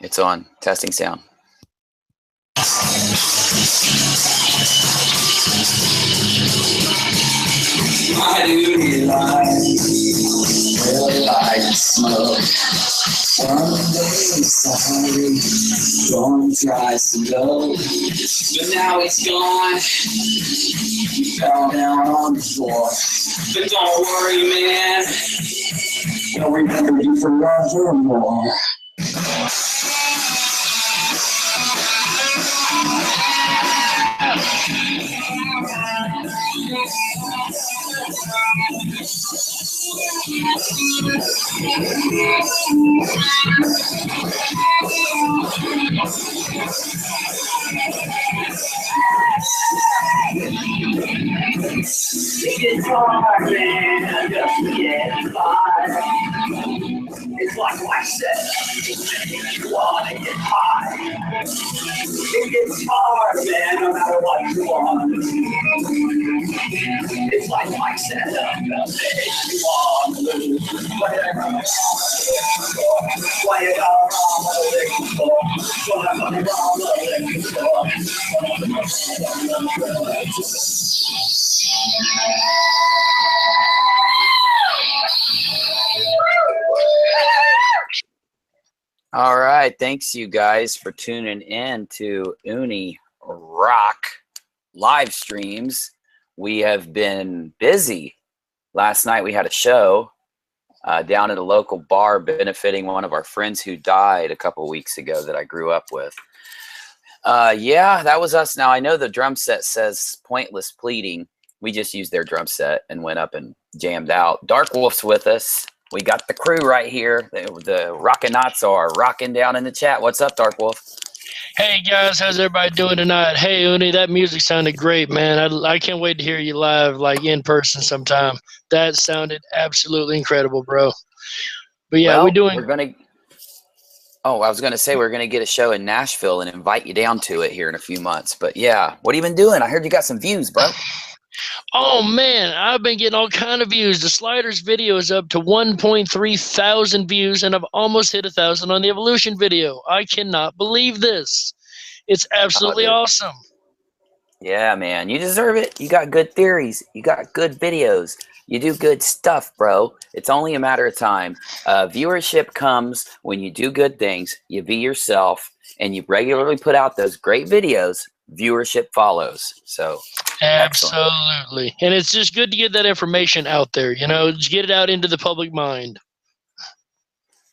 It's on. Testing sound. I really like smoke. Someday, sorry, gonna try some dope, but now it's gone. You fell down on the floor, but don't worry, man. I'll remember you forevermore. It gets hard, man, just to get by. It's like I said, you wanna get high. It gets hard, man, no matter what you want. It's like I said, you want to lose. Whatever. Why you got around the liquor store? Why I'm around the liquor store? All right, thanks you guys for tuning in to Unirock live streams. We have been busy. Last night we had a show down at a local bar benefiting one of our friends who died a couple weeks ago that I grew up with. Yeah, that was us. Now I know the drum set says pointless pleading. We just used their drum set and went up and jammed out. Darkwolf's with us. We got the crew right here. The Rockinats are rocking down in the chat. What's up, Darkwolf? Hey, guys. How's everybody doing tonight? Hey, Uni, that music sounded great, man. I can't wait to hear you live, like in person sometime. That sounded absolutely incredible, bro. But, yeah, well, we're going to – oh, I was going to say we're going to get a show in Nashville and invite you down to it here in a few months. But, yeah, what have you been doing? I heard you got some views, bro. Oh, man, I've been getting all kind of views. The Sliders video is up to 1.3 thousand views, and I've almost hit 1,000 on the Evolution video. I cannot believe this. It's absolutely awesome. Yeah, man, you deserve it. You got good theories. You got good videos. You do good stuff, bro. It's only a matter of time. Viewership comes when you do good things, you be yourself, and you regularly put out those great videos. Viewership follows. So absolutely. And it's just good to get that information out there, you know, just get it out into the public mind.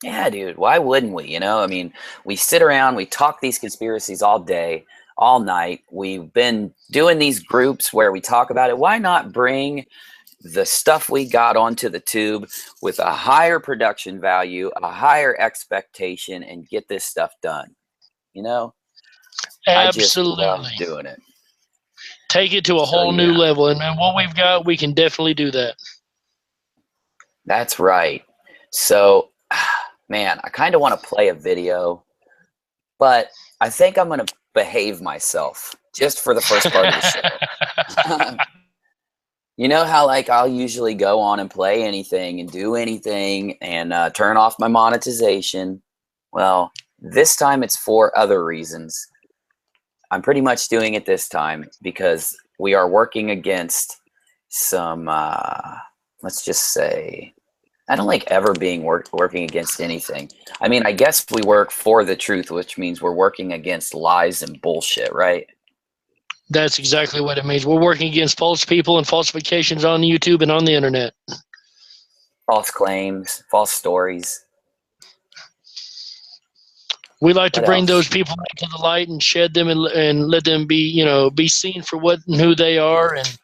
Yeah, dude, why wouldn't we? You know, I mean, we sit around, we talk these conspiracies all day, all night. We've been doing these groups where we talk about it. Why not bring the stuff we got onto the tube with a higher production value, a higher expectation, and get this stuff done? You know? Absolutely. I just love doing it. Take it to a whole new level. And what we've got, we can definitely do that. That's right. So, man, I kind of want to play a video, but I think I'm going to behave myself just for the first part of the show. You know how, like, I'll usually go on and play anything and do anything and turn off my monetization? Well, this time it's for other reasons. I'm pretty much doing it this time because we are working against some, let's just say, I don't like ever being working against anything. I mean, I guess we work for the truth, which means we're working against lies and bullshit, right? That's exactly what it means. We're working against false people and falsifications on YouTube and on the internet. False claims, false stories. We like to bring those people back to the light and shed them and let them be, you know, be seen for what and who they are, and,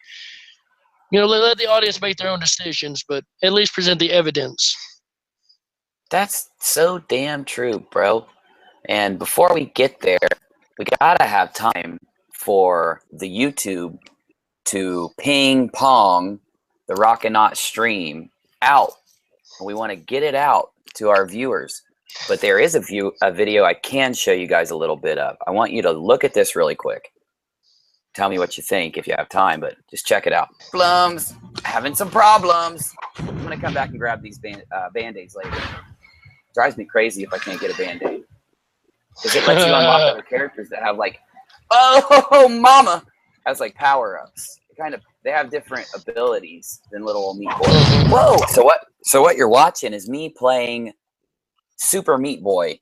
you know, let the audience make their own decisions, but at least present the evidence. That's so damn true, bro. And before we get there, we gotta have time for the YouTube to ping pong the Rockinati stream out. We want to get it out to our viewers. But there is a video I can show you guys a little bit of. I want you to look at this really quick. Tell me what you think if you have time, but just check it out. Plums, having some problems. I'm going to come back and grab these Band-Aids later. Drives me crazy if I can't get a Band-Aid. because it lets you unlock other characters that have like, oh, mama, has like power-ups. They have different abilities than little old Meat Boy. Whoa! So what you're watching is me playing Super Meat Boy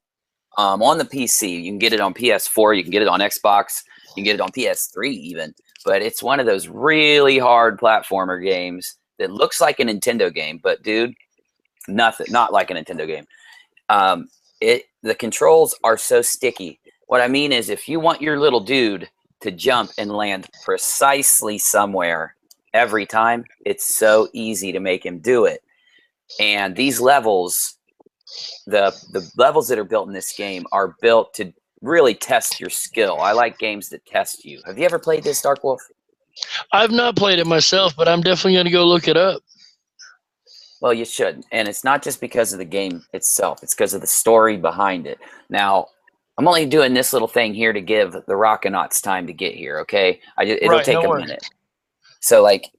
on the PC. You can get it on PS4. You can get it on Xbox. You can get it on PS3 even. But it's one of those really hard platformer games that looks like a Nintendo game, but dude, not like a Nintendo game. The controls are so sticky. What I mean is, if you want your little dude to jump and land precisely somewhere every time, it's so easy to make him do it. And these levels, the levels that are built in this game are built to really test your skill. I like games that test you. Have you ever played this, Darkwolf? I've not played it myself, but I'm definitely going to go look it up. Well, you should. And it's not just because of the game itself. It's because of the story behind it. Now, I'm only doing this little thing here to give the Rockinats time to get here, okay? It'll take a minute. So, like,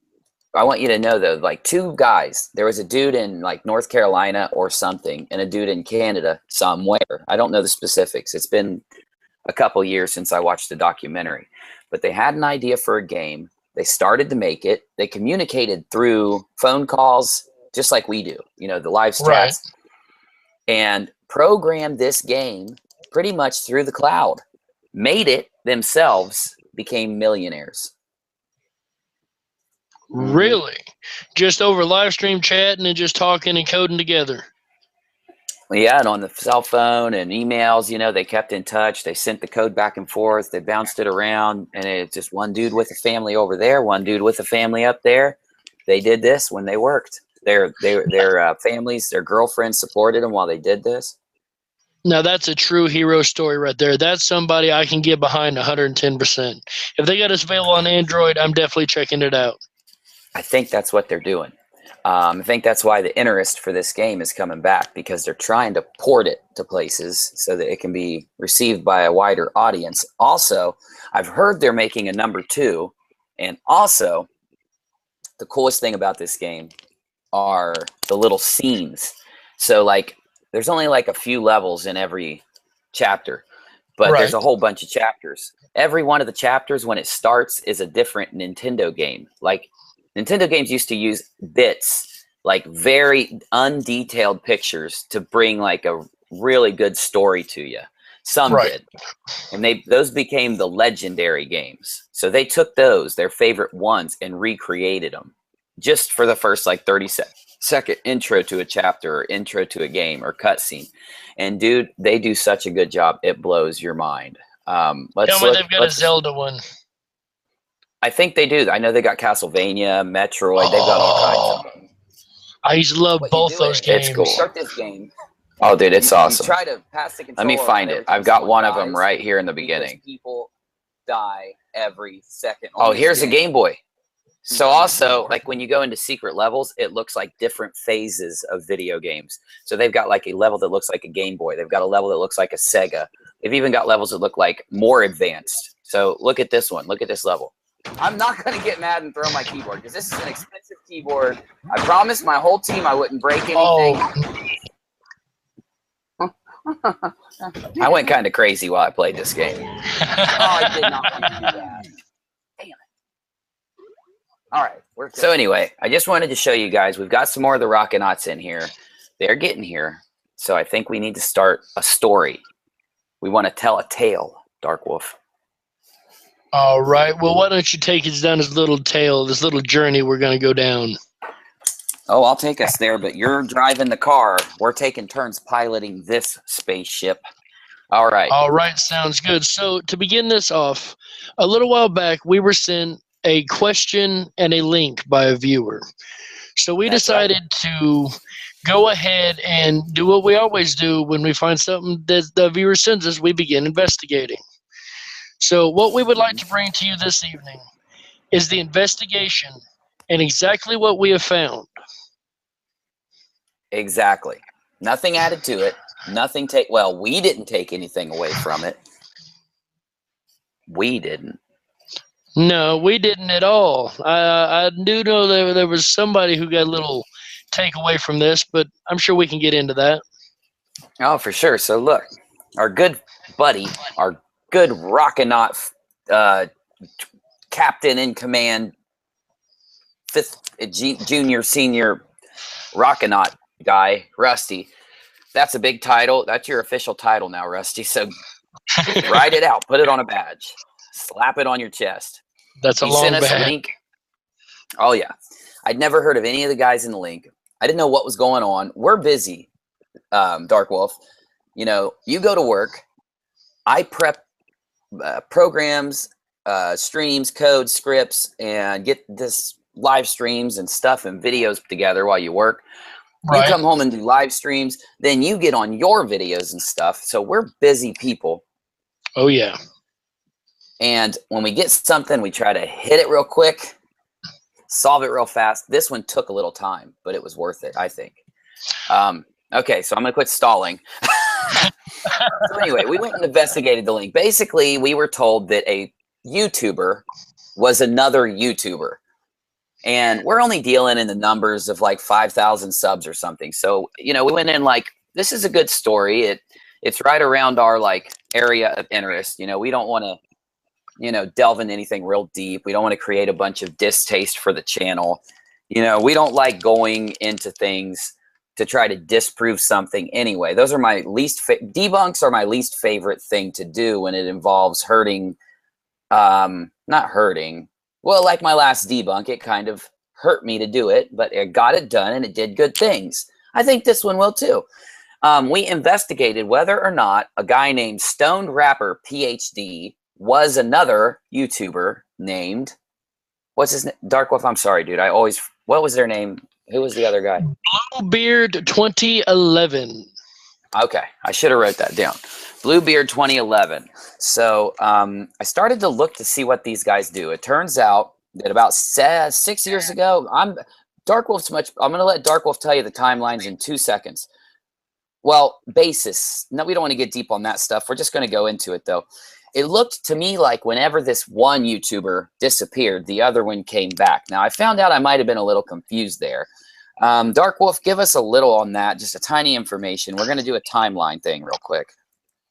I want you to know, though, like, two guys. There was a dude in, like, North Carolina or something, and a dude in Canada somewhere. I don't know the specifics. It's been a couple years since I watched the documentary. But they had an idea for a game. They started to make it. They communicated through phone calls, just like we do, you know, the live chats, and programmed this game pretty much through the cloud, made it themselves, became millionaires. Really? Just over live stream chatting and just talking and coding together? Yeah, and on the cell phone and emails, you know, they kept in touch. They sent the code back and forth. They bounced it around, and it's just one dude with a family over there, one dude with a family up there. They did this when they worked. Their families, their girlfriends supported them while they did this. Now, that's a true hero story right there. That's somebody I can get behind 110%. If they got us available on Android, I'm definitely checking it out. I think that's what they're doing. I think that's why the interest for this game is coming back, because they're trying to port it to places so that it can be received by a wider audience. Also, I've heard they're making a number 2, and also the coolest thing about this game are the little scenes. So, like, there's only like a few levels in every chapter, but there's a whole bunch of chapters. Every one of the chapters, when it starts, is a different Nintendo game. Like, Nintendo games used to use bits, like very undetailed pictures, to bring like a really good story to you. Some did. And those became the legendary games. So they took those, their favorite ones, and recreated them just for the first like 30-second intro to a chapter or intro to a game or cutscene. And dude, they do such a good job. It blows your mind. Tell me they've got a Zelda one. I think they do. I know they got Castlevania, Metroid. They've got all kinds of them. I used to love both those games. It's cool. Start this game. Oh, dude, it's awesome. Try to pass the controller. Let me find it. I've got one of them right here in the beginning. People die every second. Oh, here's a Game Boy. So also, like when you go into secret levels, it looks like different phases of video games. So they've got like a level that looks like a Game Boy. They've got a level that looks like a Sega. They've even got levels that look like more advanced. So look at this one. Look at this level. I'm not going to get mad and throw my keyboard, because this is an expensive keyboard. I promised my whole team I wouldn't break anything. I went kind of crazy while I played this game. I did not want to do that. Damn it. All right. So anyway, I just wanted to show you guys, we've got some more of the Rockinats in here. They're getting here. So I think we need to start a story. We want to tell a tale, Darkwolf. All right. Well, why don't you take us down this little tale, this little journey we're going to go down? Oh, I'll take us there, but you're driving the car. We're taking turns piloting this spaceship. All right. All right. Sounds good. So to begin this off, a little while back, we were sent a question and a link by a viewer. So we decided to go ahead and do what we always do when we find something that the viewer sends us. We begin investigating. So what we would like to bring to you this evening is the investigation and exactly what we have found. Exactly. Nothing added to it. Nothing well, we didn't take anything away from it. We didn't. No, we didn't at all. I do know there was somebody who got a little takeaway from this, but I'm sure we can get into that. Oh, for sure. So look, our good buddy, our good Rockinati captain in command, junior, senior Rockinati guy, Rusty. That's a big title. That's your official title now, Rusty. So write it out. Put it on a badge. Slap it on your chest. That's a He long sent us a badge. link. Oh, yeah. I'd never heard of any of the guys in the link. I didn't know what was going on. We're busy, Dark Wolf. You know, you go to work. I prep programs, streams, codes, scripts, and get this live streams and stuff and videos together while you work. Right. You come home and do live streams. Then you get on your videos and stuff. So we're busy people. Oh, yeah. And when we get something, we try to hit it real quick, solve it real fast. This one took a little time, but it was worth it, I think. Okay, so I'm going to quit stalling. So anyway, we went and investigated the link. Basically, we were told that a YouTuber was another YouTuber. And we're only dealing in the numbers of like 5,000 subs or something. So, you know, we went in like, this is a good story. It's right around our like area of interest. You know, we don't want to, you know, delve into anything real deep. We don't want to create a bunch of distaste for the channel. You know, we don't like going into things to try to disprove something anyway. Those are my least debunks are my least favorite thing to do when it involves hurting, not hurting. Well, like my last debunk, it kind of hurt me to do it, but it got it done and it did good things. I think this one will too. We investigated whether or not a guy named StonedRappper PHD was another YouTuber named, what's his name? Darkwolf, I'm sorry, dude. What was their name? Who was the other guy? BlueBeard2011. Okay, I should have wrote that down. BlueBeard2011. So I started to look to see what these guys do. It turns out that about 6 years ago, I'm going to let Darkwolf tell you the timelines in 2 seconds. Well, basis. No, we don't want to get deep on that stuff. We're just going to go into it, though. It looked to me like whenever this one YouTuber disappeared, the other one came back. Now, I found out I might have been a little confused there. Darkwolf, give us a little on that, just a tiny information. We're going to do a timeline thing real quick.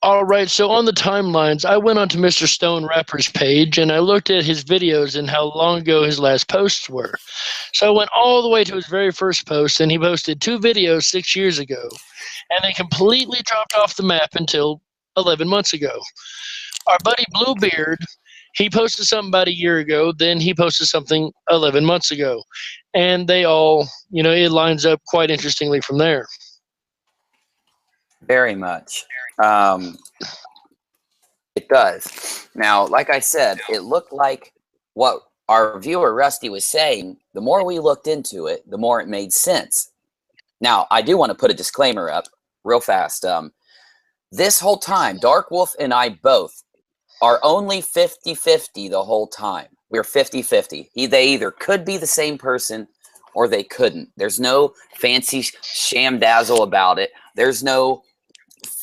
All right, so on the timelines, I went onto Mr. StoneRapper's page and I looked at his videos and how long ago his last posts were. So I went all the way to his very first post, and he posted 2 videos 6 years ago, and they completely dropped off the map until 11 months ago. Our buddy Bluebeard, he posted something about a year ago, then he posted something 11 months ago, and they all, you know, it lines up quite interestingly from there. Very much. It does. Now, like I said, it looked like what our viewer Rusty was saying. The more we looked into it, the more it made sense. Now, I do want to put a disclaimer up real fast. This whole time, Darkwolf and I both are only 50-50 the whole time. We're 50-50. They either could be the same person or they couldn't. There's no fancy shamdazzle about it. There's no,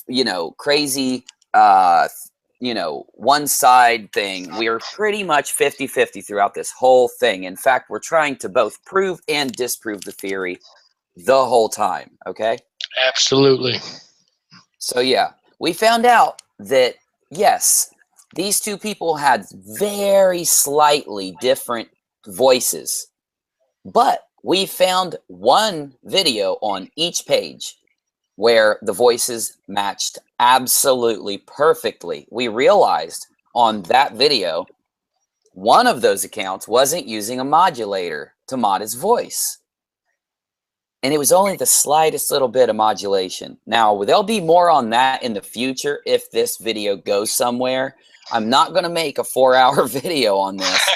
you know, crazy, you know, one side thing. We are pretty much 50-50 throughout this whole thing. In fact, we're trying to both prove and disprove the theory the whole time. Okay? Absolutely. So yeah, we found out that, yes, these two people had very slightly different voices, but we found one video on each page where the voices matched absolutely perfectly. We realized on that video, one of those accounts wasn't using a modulator to mod his voice. And it was only the slightest little bit of modulation. Now, there'll be more on that in the future if this video goes somewhere. I'm not going to make a 4-hour video on this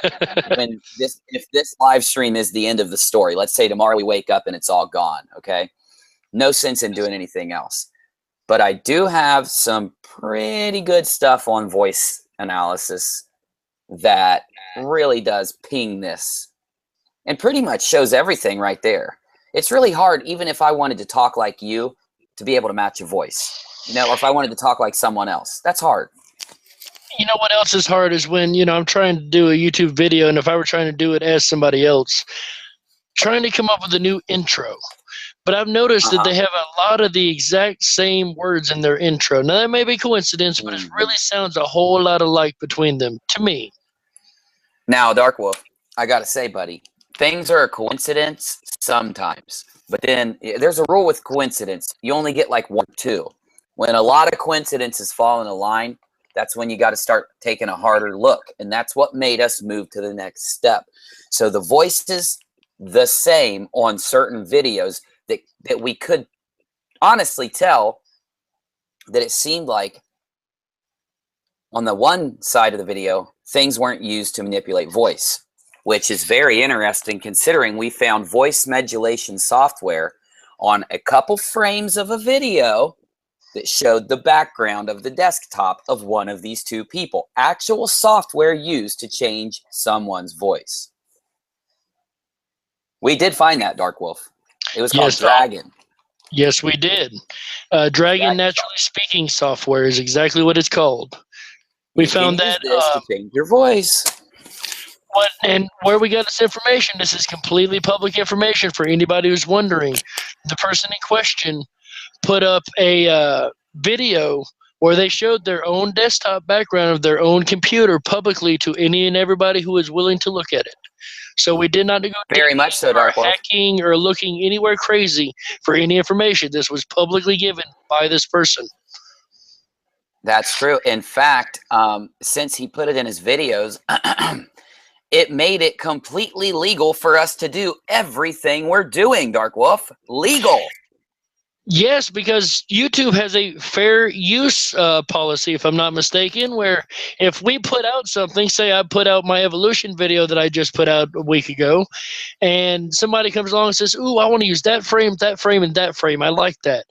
if this live stream is the end of the story. Let's say tomorrow we wake up and it's all gone, okay? No sense in doing anything else. But I do have some pretty good stuff on voice analysis that really does ping this and pretty much shows everything right there. It's really hard, even if I wanted to talk like you, to be able to match your voice. You know, or if I wanted to talk like someone else. That's hard. You know what else is hard is when, you know, I'm trying to do a YouTube video, and if I were trying to do it as somebody else, trying to come up with a new intro. but I've noticed that Uh-huh. they have a lot of the exact same words in their intro. Now, that may be coincidence, but it really sounds a whole lot alike between them to me. Now, Dark Wolf, I got to say, buddy, things are a coincidence sometimes. But then there's a rule with coincidence. You only get like 1 or 2. When a lot of coincidences fall in a line, that's when you got to start taking a harder look. And that's what made us move to the next step. So the voice is the same on certain videos that we could honestly tell that it seemed like on the one side of the video, things weren't used to manipulate voice, which is very interesting considering we found voice modulation software on a couple frames of a video that showed the background of the desktop of one of these 2 people. Actual software used to change someone's voice. We did find that, Dark Wolf. It was called Dragon. Yes, we did. Dragon Naturally Speaking Software is exactly what it's called. We found that to change your voice. And where we got this information, this is completely public information for anybody who's wondering. The person in question put up a video where they showed their own desktop background of their own computer publicly to any and everybody who was willing to look at it. So we did not go very much so, Dark Wolf, hacking or looking anywhere crazy for any information. This was publicly given by this person. That's true. In fact, since he put it in his videos, it made it completely legal for us to do everything we're doing, Dark Wolf. Legal. Yes, because YouTube has a fair use policy, if I'm not mistaken, where if we put out something, say I put out my evolution video that I just put out a week ago, and somebody comes along and says, ooh, I want to use that frame, and that frame. I like that.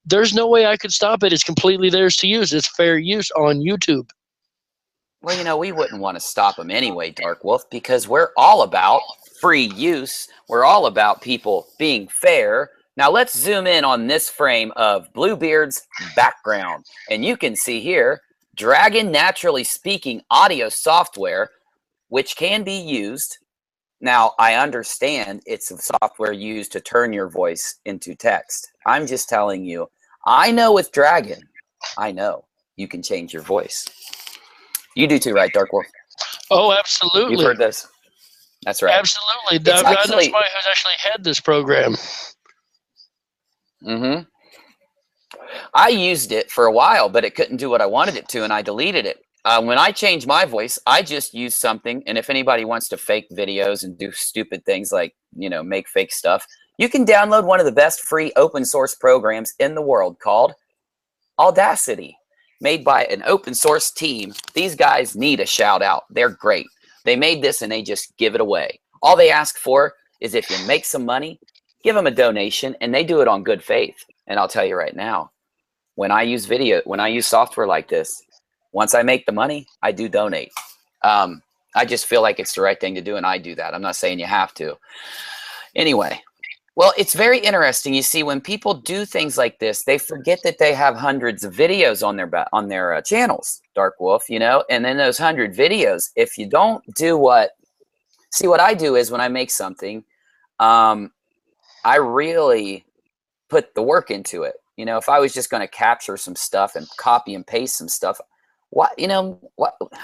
There's no way I could stop it. It's completely theirs to use. It's fair use on YouTube. Well, you know, we wouldn't want to stop them anyway, Dark Wolf, because we're all about free use. We're all about people being fair. Now let's zoom in on this frame of BlueBeard's background. And you can see here, Dragon Naturally Speaking audio software, which can be used. Now, I understand it's a software used to turn your voice into text. I'm just telling you, I know with Dragon, I know you can change your voice. You do too, right, Dark Wolf? Oh, absolutely. You've heard this. That's right. Absolutely. I know somebody who's actually had this program. Mm-hmm. I used it for a while, but it couldn't do what I wanted it to, and I deleted it. When I changed my voice, I just used something, and if anybody wants to fake videos and do stupid things like, you know, make fake stuff, you can download one of the best free open source programs in the world called Audacity, made by an open source team. These guys need a shout out. They're great. They made this and they just give it away. All they ask for is if you make some money, give them a donation, and they do it on good faith. And I'll tell you right now, when I use software like this, once I make the money, I do donate. I just feel like it's the right thing to do, and I do that. I'm not saying you have to. Anyway, well, it's very interesting. You see, when people do things like this, they forget that they have hundreds of videos on their channels, Dark Wolf, you know, and then those 100 videos, if you don't do what I do is when I make something, I really put the work into it. You know, if I was just going to capture some stuff and copy and paste some stuff, I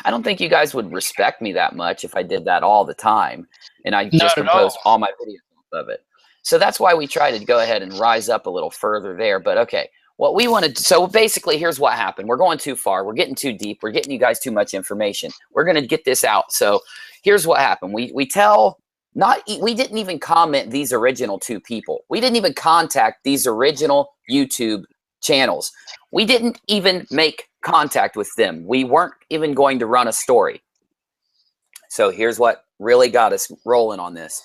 don't think you guys would respect me that much if I did that all the time and I just composed all my videos of it. So that's why we try to go ahead and rise up a little further there. But okay, what we want to, so basically here's what happened. We're going too far. We're getting too deep. We're getting you guys too much information. We're going to get this out. So here's what happened. We didn't even comment these original 2 people. We didn't even contact these original YouTube channels. We didn't even make contact with them. We weren't even going to run a story. So here's what really got us rolling on this.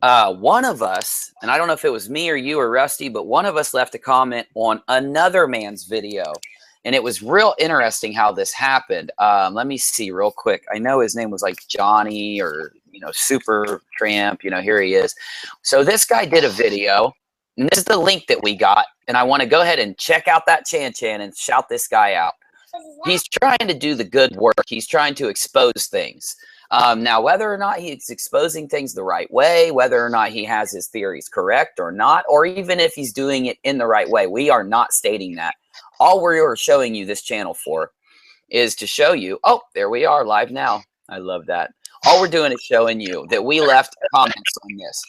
One of us, and I don't know if it was me or you or Rusty, but one of us left a comment on another man's video. And it was real interesting how this happened. Let me see real quick. I know his name was like Johnny or, you know, Super Tramp. You know, here he is. So this guy did a video. And this is the link that we got. And I want to go ahead and check out that Chan and shout this guy out. He's trying to do the good work. He's trying to expose things. Now, whether or not he's exposing things the right way, whether or not he has his theories correct or not, or even if he's doing it in the right way, we are not stating that. All we're showing you this channel for is to show you, oh, there we are live now. I love that. All we're doing is showing you that we left comments on this.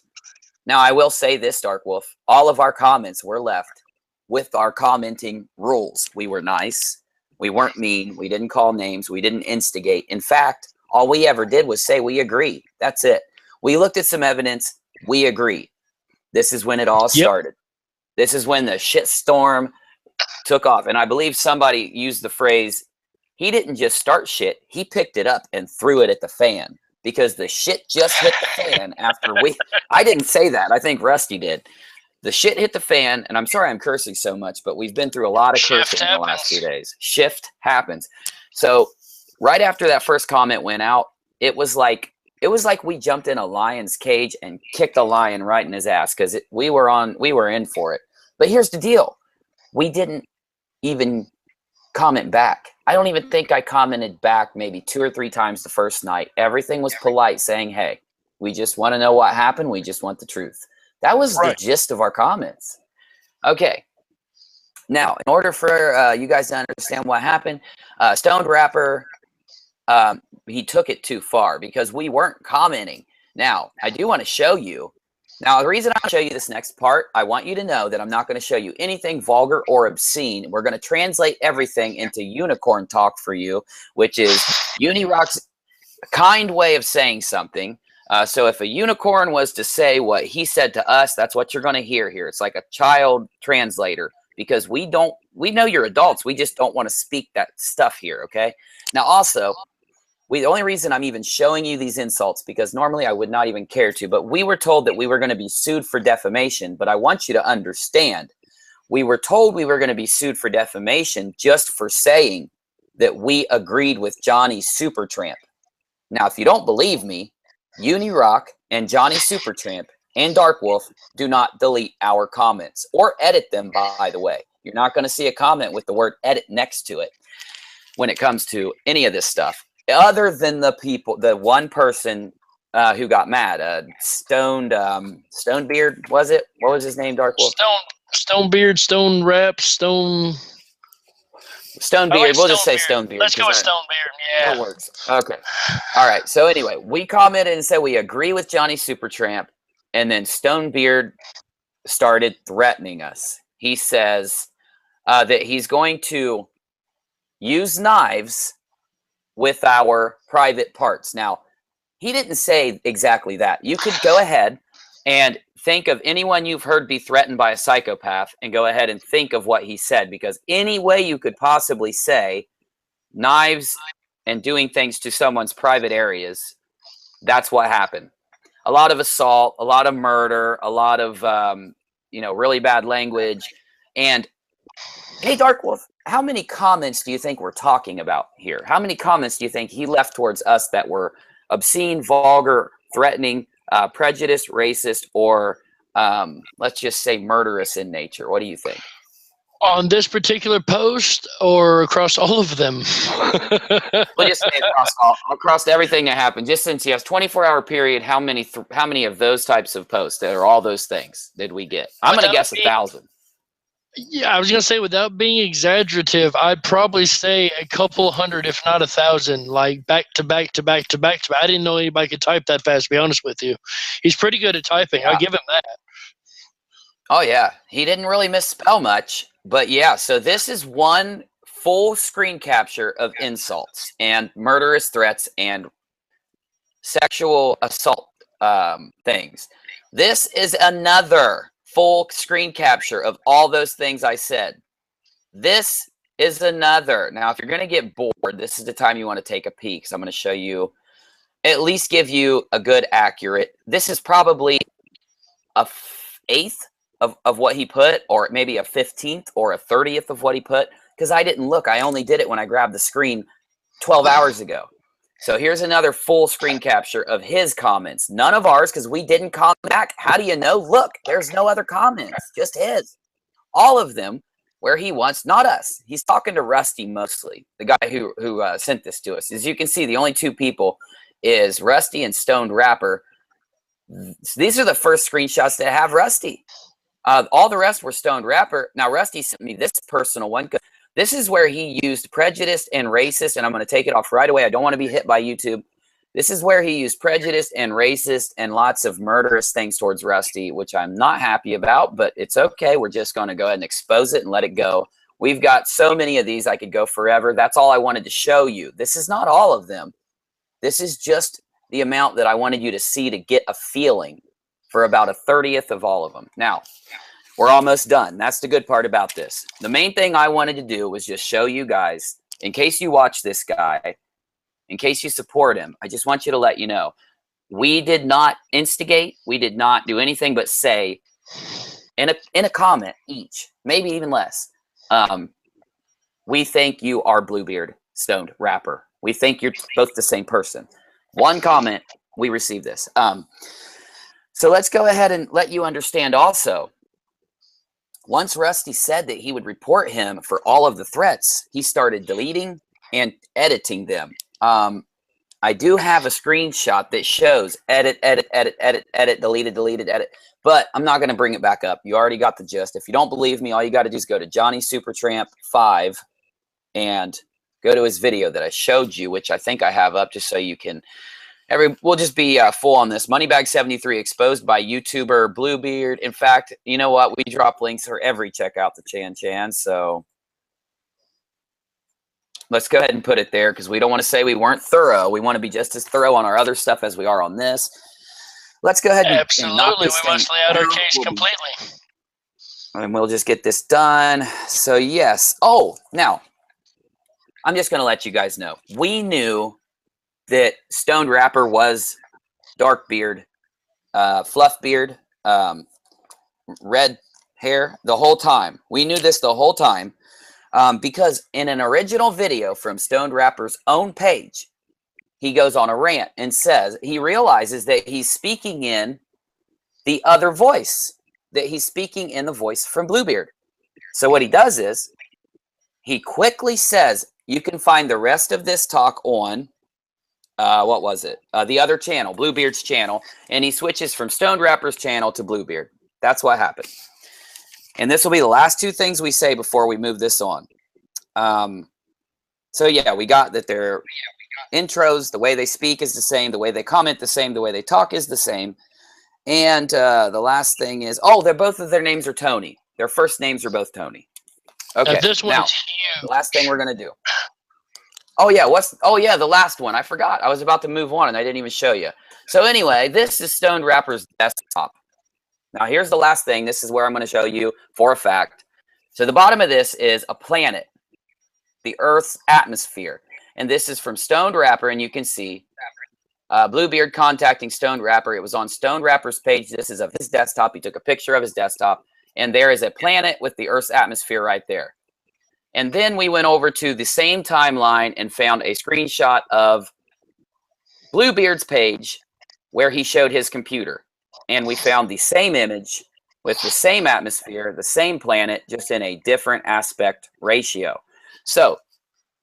Now, I will say this, Dark Wolf, all of our comments were left with our commenting rules. We were nice. We weren't mean. We didn't call names. We didn't instigate. In fact, all we ever did was say we agree. That's it. We looked at some evidence. We agree. This is when it all started. This is when the shit storm took off. And I believe somebody used the phrase, he didn't just start shit. He picked it up and threw it at the fan because the shit just hit the fan after I didn't say that. I think Rusty did. The shit hit the fan. And I'm sorry I'm cursing so much, but we've been through a lot of cursing in the last 2 days. Shift happens. So right after that first comment went out, it was like we jumped in a lion's cage and kicked a lion right in his ass because we were in for it. But here's the deal: we didn't even comment back. I don't even think I commented back maybe 2 or 3 times the first night. Everything was polite, saying, "Hey, we just want to know what happened. We just want the truth." That was the gist of our comments. Okay. Now, in order for you guys to understand what happened, StonedRappper, he took it too far because we weren't commenting. Now, I do want to show you. Now, the reason I'll show you this next part, I want you to know that I'm not going to show you anything vulgar or obscene. We're going to translate everything into unicorn talk for you, which is Unirock's kind way of saying something. So if a unicorn was to say what he said to us, that's what you're going to hear here. It's like a child translator because we know you're adults. We just don't want to speak that stuff here, okay? Now, also, the only reason I'm even showing you these insults, because normally I would not even care to, but we were told that we were going to be sued for defamation. But I want you to understand, we were told we were going to be sued for defamation just for saying that we agreed with Johnny Supertramp. Now, if you don't believe me, Unirock and Johnny Supertramp and Darkwolf do not delete our comments or edit them, by the way. You're not going to see a comment with the word edit next to it when it comes to any of this stuff. Other than the one person who got mad, StoneBeard, was it? What was his name, Darkwolf? StoneBeard, StoneBeard. We'll just say StoneBeard. Let's go with StoneBeard. Yeah. That works. Okay. All right. So anyway, we commented and said we agree with Johnny Supertramp, and then StoneBeard started threatening us. He says that he's going to use knives with our private parts. Now, he didn't say exactly that. You could go ahead and think of anyone you've heard be threatened by a psychopath and go ahead and think of what he said, because any way you could possibly say knives and doing things to someone's private areas, that's what happened. A lot of assault, a lot of murder, a lot of, really bad language. And hey, Darkwolf, how many comments do you think we're talking about here? How many comments do you think he left towards us that were obscene, vulgar, threatening, prejudiced, racist, or let's just say murderous in nature? What do you think? On this particular post or across all of them? We'll just say across everything that happened. Just since he has 24-hour period, how many of those types of posts that are all those things did we get? I'm going to guess 1,000. Yeah, I was going to say, without being exaggerative, I'd probably say a couple hundred, if not 1,000, like back to back to back to back to back. I didn't know anybody could type that fast, to be honest with you. He's pretty good at typing. Yeah. I'll give him that. Oh, yeah. He didn't really misspell much. But yeah, so this is one full screen capture of insults and murderous threats and sexual assault things. This is another full screen capture of all those things I said. This is another. Now, if you're going to get bored, this is the time you want to take a peek. So I'm going to show you, at least give you a good accurate. This is probably a 1/8 of what he put, or maybe a 15th or a 30th of what he put, because I didn't look. I only did it when I grabbed the screen 12 hours ago. So here's another full screen capture of his comments. None of ours, because we didn't comment back. How do you know? Look, there's no other comments, just his. All of them where he wants, not us. He's talking to Rusty mostly, the guy who sent this to us. As you can see, the only 2 people is Rusty and StonedRappR. These are the first screenshots that have Rusty. All the rest were StonedRappR. Now, Rusty sent me this personal one. This is where he used prejudiced and racist, and I'm going to take it off right away. I don't want to be hit by YouTube. This is where he used prejudiced and racist and lots of murderous things towards Rusty, which I'm not happy about, but it's okay. We're just going to go ahead and expose it and let it go. We've got so many of these, I could go forever. That's all I wanted to show you. This is not all of them. This is just the amount that I wanted you to see to get a feeling for about a 30th of all of them. Now, we're almost done. That's the good part about this. The main thing I wanted to do was just show you guys, in case you watch this guy, in case you support him, I just want you to let you know, we did not instigate. We did not do anything but say in a comment each, maybe even less, we think you are BlueBeard, StonedRappR. We think you're both the same person. One comment, we received this. So let's go ahead and let you understand also. Once Rusty said that he would report him for all of the threats, he started deleting and editing them. I do have a screenshot that shows edit, deleted, edit, but I'm not going to bring it back up. You already got the gist. If you don't believe me, all you got to do is go to Johnny Supertramp 5 and go to his video that I showed you, which I think I have up just so you can. We'll just be full on this. Moneybag73 exposed by YouTuber BlueBeard. In fact, you know what? We drop links for every checkout to Chan. So let's go ahead and put it there because we don't want to say we weren't thorough. We want to be just as thorough on our other stuff as we are on this. Let's go ahead and absolutely. We must lay out our case completely. And we'll just get this done. So yes. Oh, now I'm just going to let you guys know. We knew that StonedRappR was DarkBeard, FluffBeard, red hair the whole time. We knew this the whole time because in an original video from StonedRappR's own page, he goes on a rant and says he realizes that he's speaking in the other voice, that he's speaking in the voice from BlueBeard. So what he does is he quickly says, you can find the rest of this talk on what was it? The other channel, BlueBeard's channel, and he switches from StonedRappR's channel to BlueBeard. That's what happened. And this will be the last two things we say before we move this on. So yeah, we got that their intros, the way they speak is the same, the way they comment the same, the way they talk is the same. And the last thing is, oh, both of their names are Tony. Their first names are both Tony. Okay. This one's now, huge. The last thing we're gonna do. Oh yeah, the last one. I forgot. I was about to move on and I didn't even show you. So anyway, this is StonedRappR's desktop. Now here's the last thing. This is where I'm going to show you for a fact. So the bottom of this is a planet, the Earth's atmosphere. And this is from StonedRappR, and you can see BlueBeard contacting StonedRappR. It was on StonedRappR's page. This is of his desktop. He took a picture of his desktop, and there is a planet with the Earth's atmosphere right there. And then we went over to the same timeline and found a screenshot of BlueBeard's page where he showed his computer. And we found the same image with the same atmosphere, the same planet, just in a different aspect ratio. So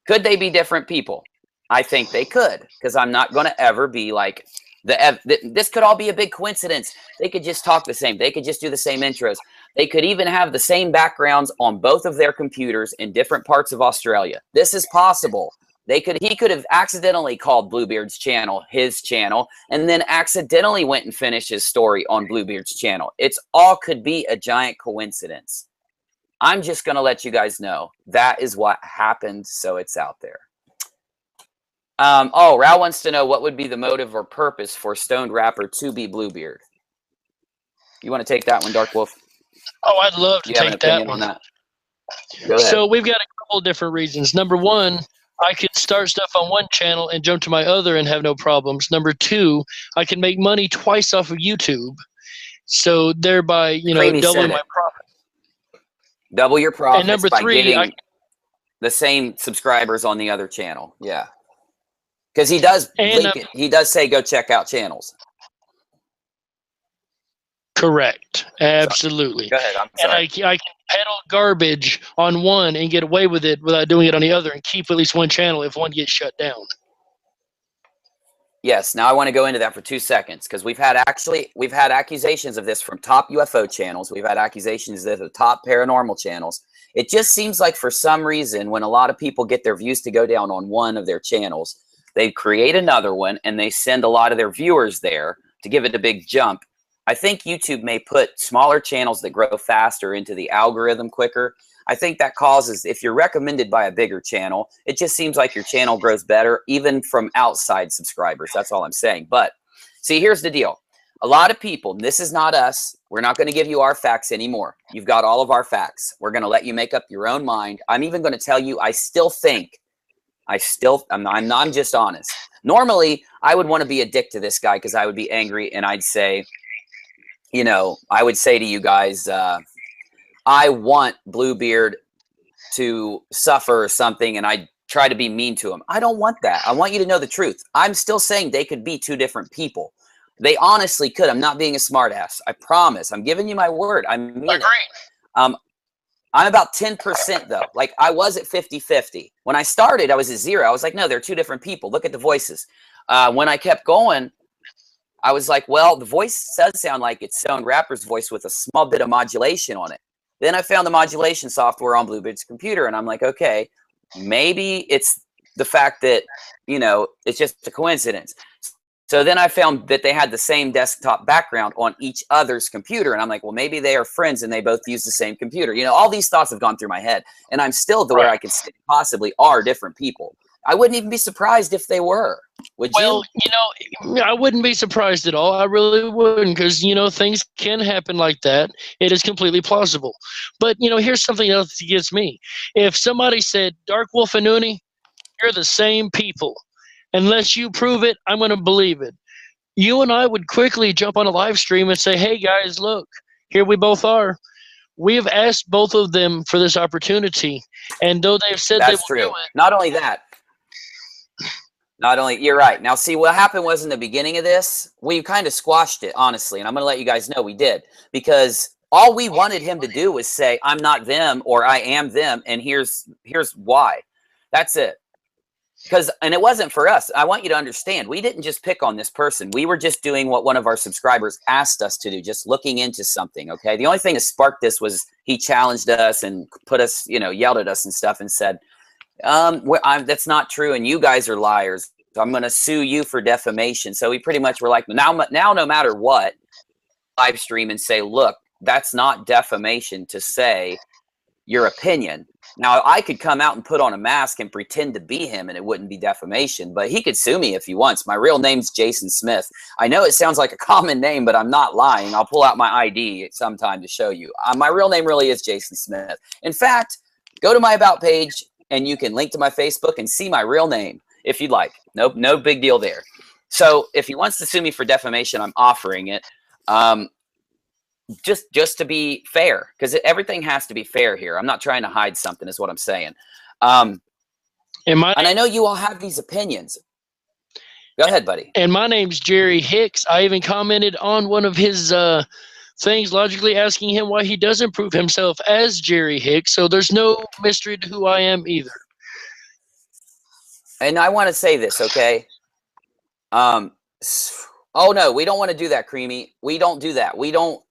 could they be different people? I think they could, because I'm not going to ever be like, this could all be a big coincidence. They could just talk the same. They could just do the same intros. They could even have the same backgrounds on both of their computers in different parts of Australia. This is possible. He could have accidentally called BlueBeard's channel his channel, and then accidentally went and finished his story on BlueBeard's channel. It's all could be a giant coincidence. I'm just going to let you guys know that is what happened, so it's out there. Oh, Rao wants to know what would be the motive or purpose for StonedRappR to be BlueBeard. You want to take that one, Darkwolf? Oh, I'd love to take that one. On that? So we've got a couple different reasons. Number one, I could start stuff on one channel and jump to my other and have no problems. Number two, I can make money twice off of YouTube. So thereby, you know, doubling my profit. Double your profits. And number by three, getting the same subscribers on the other channel. Yeah. Because he does link it. He does say go check out channels. Correct. Absolutely. Go ahead. I'm sorry. And I can peddle garbage on one and get away with it without doing it on the other and keep at least one channel if one gets shut down. Yes. Now I want to go into that for 2 seconds because we've had accusations of this from top UFO channels. We've had accusations of the top paranormal channels. It just seems like for some reason, when a lot of people get their views to go down on one of their channels, they create another one and they send a lot of their viewers there to give it a big jump. I think YouTube may put smaller channels that grow faster into the algorithm quicker. I think that causes, if you're recommended by a bigger channel, it just seems like your channel grows better, even from outside subscribers. That's all I'm saying. But see, here's the deal. A lot of people, and this is not us, we're not going to give you our facts anymore. You've got all of our facts. We're going to let you make up your own mind. I'm even going to tell you, I'm just honest. Normally, I would want to be a dick to this guy because I would be angry and I'd say, you know, I would say to you guys, I want Bluebeard to suffer or something, and I try to be mean to him. I don't want that. I want you to know the truth. I'm still saying they could be two different people. They honestly could. I'm not being a smartass. I promise. I'm giving you my word. I mean it. I'm about 10% though. Like I was at 50-50. When I started, I was at 0. I was like, no, they're two different people. Look at the voices. When I kept going, I was like, well, the voice does sound like it's StonedRapper's voice with a small bit of modulation on it. Then I found the modulation software on Bluebeard's computer, and I'm like, okay, maybe it's the fact that, you know, it's just a coincidence. So then I found that they had the same desktop background on each other's computer, and I'm like, well, maybe they are friends and they both use the same computer. You know, all these thoughts have gone through my head, and I'm still to where I could say possibly are different people. I wouldn't even be surprised if they were. Would you? Well, you know, I wouldn't be surprised at all. I really wouldn't, because, you know, things can happen like that. It is completely plausible. But, you know, here's something else that gets me. If somebody said, Darkwolf and Uni, you're the same people. Unless you prove it, I'm going to believe it. You and I would quickly jump on a live stream and say, hey, guys, look, here we both are. We have asked both of them for this opportunity. And though they've said they will do it. Not only that. You're right. Now, see, what happened was in the beginning of this, we kind of squashed it, honestly. And I'm going to let you guys know we did. Because all we wanted him to do was say, I'm not them or I am them. And here's why. That's it. And it wasn't for us. I want you to understand, we didn't just pick on this person. We were just doing what one of our subscribers asked us to do, just looking into something, okay? The only thing that sparked this was he challenged us and put us, you know, yelled at us and stuff and said, that's not true, and you guys are liars. So I'm going to sue you for defamation. So we pretty much were like, now, no matter what, live stream and say, look, that's not defamation to say your opinion. Now, I could come out and put on a mask and pretend to be him, and it wouldn't be defamation, but he could sue me if he wants. My real name's Jason Smith. I know it sounds like a common name, but I'm not lying. I'll pull out my ID sometime to show you. My real name really is Jason Smith. In fact, go to my About page, and you can link to my Facebook and see my real name if you'd like. No big deal there. So if he wants to sue me for defamation, I'm offering it. Just to be fair, because everything has to be fair here. I'm not trying to hide something, is what I'm saying. And I know you all have these opinions. Go ahead, buddy. And my name's Jerry Hicks. I even commented on one of his things, logically asking him why he doesn't prove himself as Jerry Hicks. So there's no mystery to who I am either. And I want to say this, okay? Oh no, we don't want to do that, Creamy. We don't do that. We don't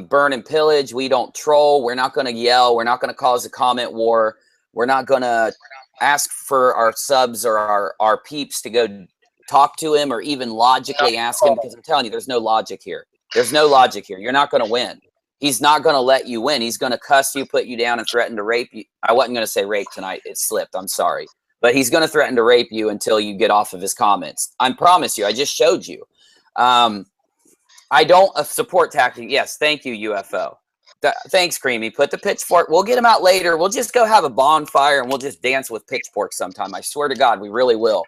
burn and pillage. We don't troll. We're not going to yell. We're not going to cause a comment war. We're not going to ask for our subs or our peeps to go talk to him or even logically ask him, because I'm telling you, there's no logic here. There's no logic here. You're not going to win. He's not going to let you win. He's going to cuss you, put you down, and threaten to rape you. I wasn't going to say rape tonight. It slipped. I'm sorry. But he's going to threaten to rape you until you get off of his comments. I promise you. I just showed you. I don't support tactic. Yes, thank you, UFO. Thanks, Creamy. Put the pitchfork. We'll get him out later. We'll just go have a bonfire and we'll just dance with pitchforks sometime. I swear to God, we really will.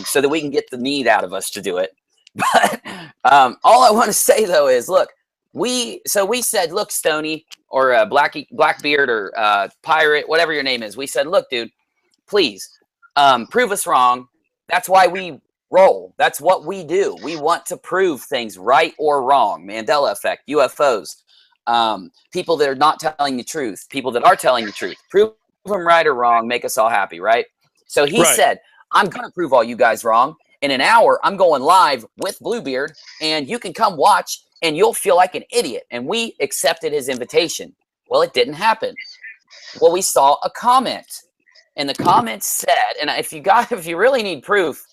So that we can get the need out of us to do it. But all I want to say, though, is, look, we said, look, Stony, or Blackbeard, or Pirate, whatever your name is. We said, look, dude, please prove us wrong. That's why we roll. That's what we do. We want to prove things right or wrong. Mandela effect, UFOs, people that are not telling the truth, people that are telling the truth. Prove them right or wrong, make us all happy, right? So he said, I'm going to prove all you guys wrong. in an hour, I'm going live with BlueBeard, and you can come watch, and you'll feel like an idiot. And we accepted his invitation. Well, it didn't happen. Well, we saw a comment, and the comment said, and if you really need proof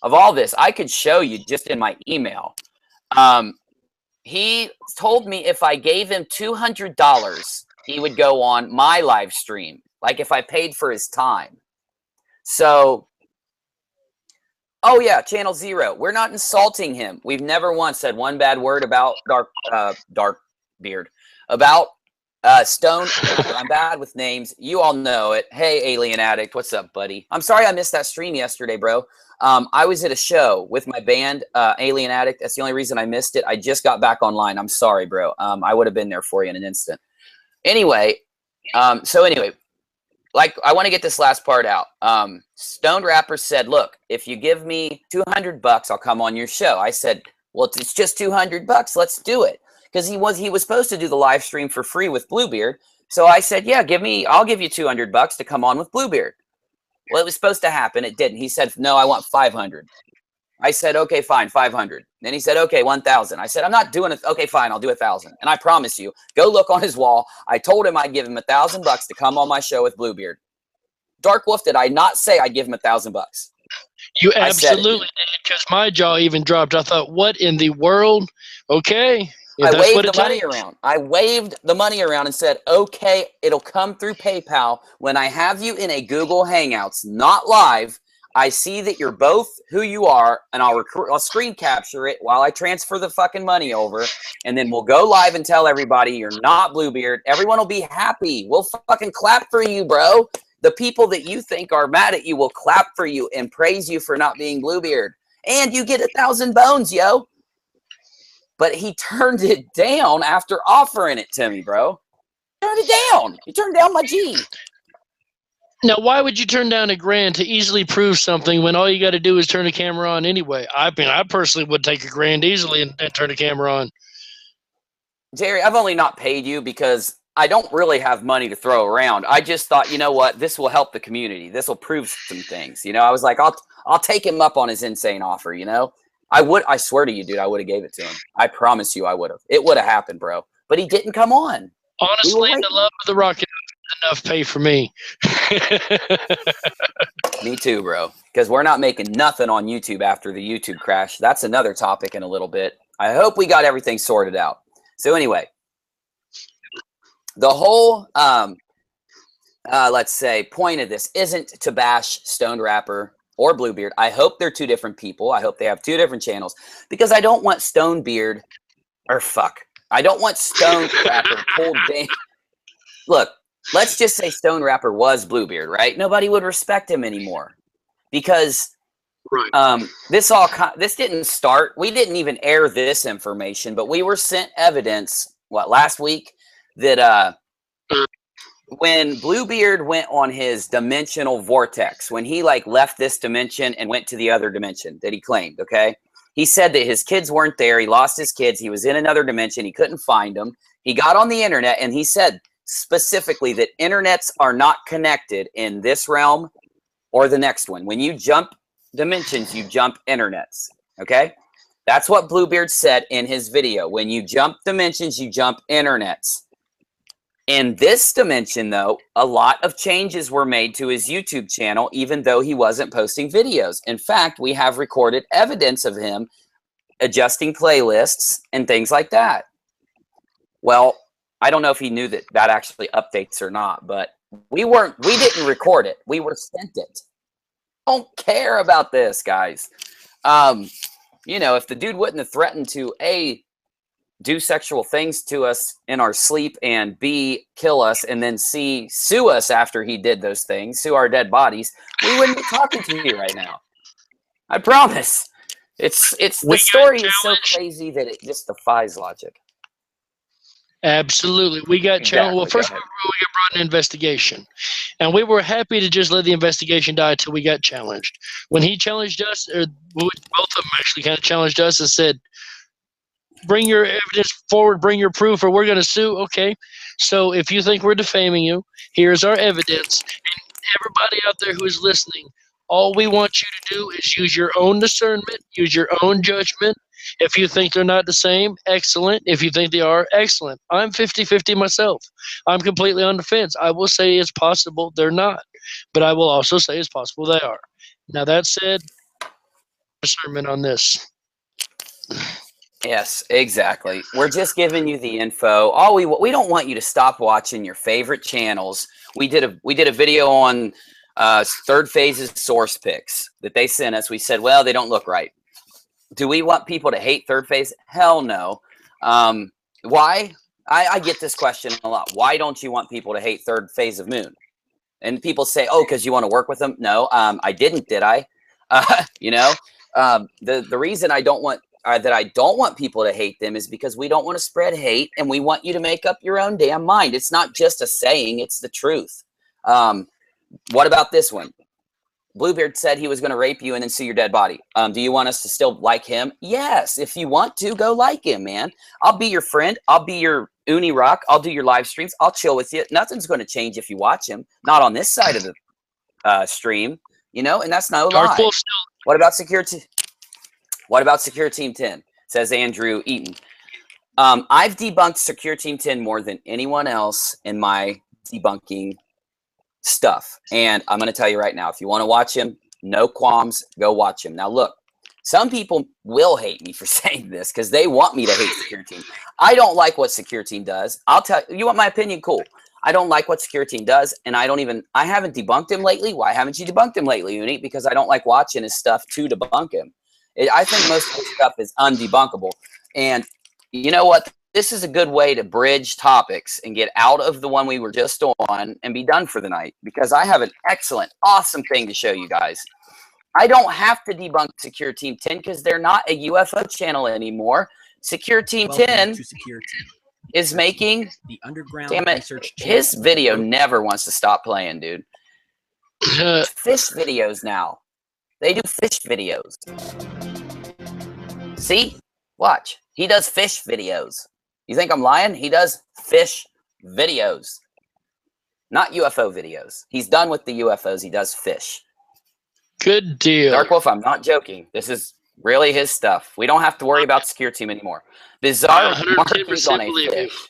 of all this, I could show you just in my email. He told me if I gave him $200, he would go on my live stream, like if I paid for his time. So, oh yeah, Channel Zero. We're not insulting him. We've never once said one bad word about DarkBeard, about Stone. I'm bad with names. You all know it. Hey, Alien Addict, what's up, buddy? I'm sorry I missed that stream yesterday, bro. I was at a show with my band, Alien Addict. That's the only reason I missed it. I just got back online. I'm sorry, bro. I would have been there for you in an instant. Anyway, like, I want to get this last part out. StonedRappper said, look, if you give me $200, I'll come on your show. I said, well, it's just $200. Let's do it. Because he was supposed to do the live stream for free with BlueBeard. So I said, yeah, I'll give you $200 to come on with BlueBeard. Well, it was supposed to happen. It didn't. He said, no, I want 500. I said, okay, fine, 500. Then he said, okay, 1,000. I said, I'm not doing it. Okay, fine, I'll do 1,000. And I promise you, go look on his wall. I told him I'd give him $1,000 to come on my show with BlueBeard. Darkwolf, did I not say I'd give him $1,000? You absolutely did, because my jaw even dropped. I thought, what in the world? Okay. I waved the money around. I waved the money around and said, okay, it'll come through PayPal. When I have you in a Google Hangouts, not live, I see that you're both who you are, and I'll screen capture it while I transfer the fucking money over, and then we'll go live and tell everybody you're not BlueBeard. Everyone will be happy. We'll fucking clap for you, bro. The people that you think are mad at you will clap for you and praise you for not being BlueBeard. And you get 1,000 bones, yo. But he turned it down after offering it to me, bro. Turned it down. He turned down my G. Now, why would you turn down $1,000 to easily prove something when all you got to do is turn the camera on anyway? I mean, I personally would take $1,000 easily and turn the camera on. Jerry, I've only not paid you because I don't really have money to throw around. I just thought, you know what? This will help the community. This will prove some things. You know, I was like, I'll take him up on his insane offer, you know? I swear to you, dude, I would have gave it to him. I promise you I would have. It would have happened, bro. But he didn't come on. Honestly, the love of the Rockinati is enough pay for me. Me too, bro. Because we're not making nothing on YouTube after the YouTube crash. That's another topic in a little bit. I hope we got everything sorted out. So anyway, the whole, let's say, point of this isn't to bash StonedRappper or BlueBeard. I hope they're two different people. I hope they have two different channels, because I don't want StoneBeard, or fuck, I don't want StonedRapper pulled down. Look, let's just say StonedRapper was BlueBeard, right? Nobody would respect him anymore, because this didn't start. We didn't even air this information, but we were sent evidence, last week, that when BlueBeard went on his dimensional vortex, when he left this dimension and went to the other dimension that he claimed, okay? He said that his kids weren't there. He lost his kids. He was in another dimension. He couldn't find them. He got on the internet, and he said specifically that internets are not connected in this realm or the next one. When you jump dimensions, you jump internets, okay? That's what BlueBeard said in his video. When you jump dimensions, you jump internets. In this dimension, though, a lot of changes were made to his YouTube channel, even though he wasn't posting videos. In fact, we have recorded evidence of him adjusting playlists and things like that. Well, I don't know if he knew that actually updates or not, but we didn't record it. We were sent it. Don't care about this, guys. You know, if the dude wouldn't have threatened to A, do sexual things to us in our sleep, and B, kill us, and then C, sue us after he did those things, sue our dead bodies, we wouldn't be talking to you right now. I promise. The story is so crazy that it just defies logic. Absolutely. We got challenged. Well, first of all, we got brought an investigation. And we were happy to just let the investigation die until we got challenged. When he challenged us, or both of them actually kind of challenged us and said, bring your evidence forward, bring your proof, or we're going to sue. Okay. So if you think we're defaming you, here's our evidence. And everybody out there who is listening, All we want you to do is use your own discernment, use your own judgment. If you think they're not the same, excellent. If you think they are, excellent. I'm 50-50 myself. I'm completely on the fence. I will say it's possible they're not, but I will also say it's possible they are. Now, that said, discernment on this. Yes, exactly. We're just giving you the info. All we don't want you to stop watching your favorite channels. We did a video on Third Phase's source picks that they sent us. We said, well, they don't look right. Do we want people to hate Third Phase? Hell no. Why? I get this question a lot. Why don't you want people to hate Third Phase of Moon? And people say, oh, because you want to work with them. No, I didn't, did I? You know, the reason I don't want people to hate them is because we don't want to spread hate, and we want you to make up your own damn mind. It's not just a saying, it's the truth. What about this one? BlueBeard said he was going to rape you and then see your dead body. Do you want us to still like him? Yes. If you want to, go like him, man. I'll be your friend. I'll be your Unirock. I'll do your live streams. I'll chill with you. Nothing's going to change if you watch him. Not on this side of the stream, you know, and that's no lie. What about security? What about Secure Team 10? Says Andrew Eaton. I've debunked Secure Team 10 more than anyone else in my debunking stuff. And I'm going to tell you right now, if you want to watch him, no qualms, go watch him. Now, look, some people will hate me for saying this because they want me to hate Secure Team. I don't like what Secure Team does. I'll tell you, want my opinion? Cool. I don't like what Secure Team does, and I haven't debunked him lately. Why haven't you debunked him lately, Uni? Because I don't like watching his stuff to debunk him. I think most of his stuff is undebunkable. And you know what? This is a good way to bridge topics and get out of the one we were just on and be done for the night, because I have an excellent, awesome thing to show you guys. I don't have to debunk Secure Team 10 because they're not a UFO channel anymore. Secure Team 10 is making the underground research. His video never wants to stop playing, dude. Fish videos now. They do fish videos. See? Watch. He does fish videos. You think I'm lying? He does fish videos. Not UFO videos. He's done with the UFOs. He does fish. Good deal. Darkwolf, I'm not joking. This is really his stuff. We don't have to worry about Secure Team anymore. Bizarre markings on a fish.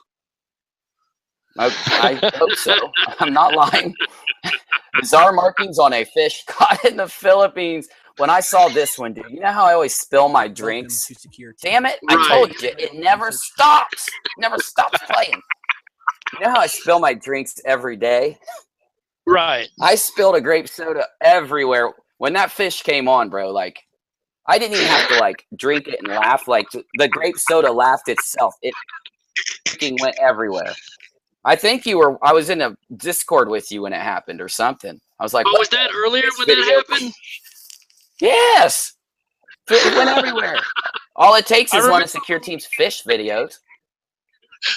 I hope so. I'm not lying. Bizarre markings on a fish caught in the Philippines. When I saw this one, dude, you know how I always spill my drinks? Damn it. I told you, it never stops. It never stops playing. You know how I spill my drinks every day? Right. I spilled a grape soda everywhere. When that fish came on, bro, like, I didn't even have to, like, drink it and laugh. Like, the grape soda laughed itself. It fucking went everywhere. I think I was in a Discord with you when it happened or something. I was like, oh, was that earlier when that happened? Yes. It went everywhere. All it takes is one of Secure Team's fish videos.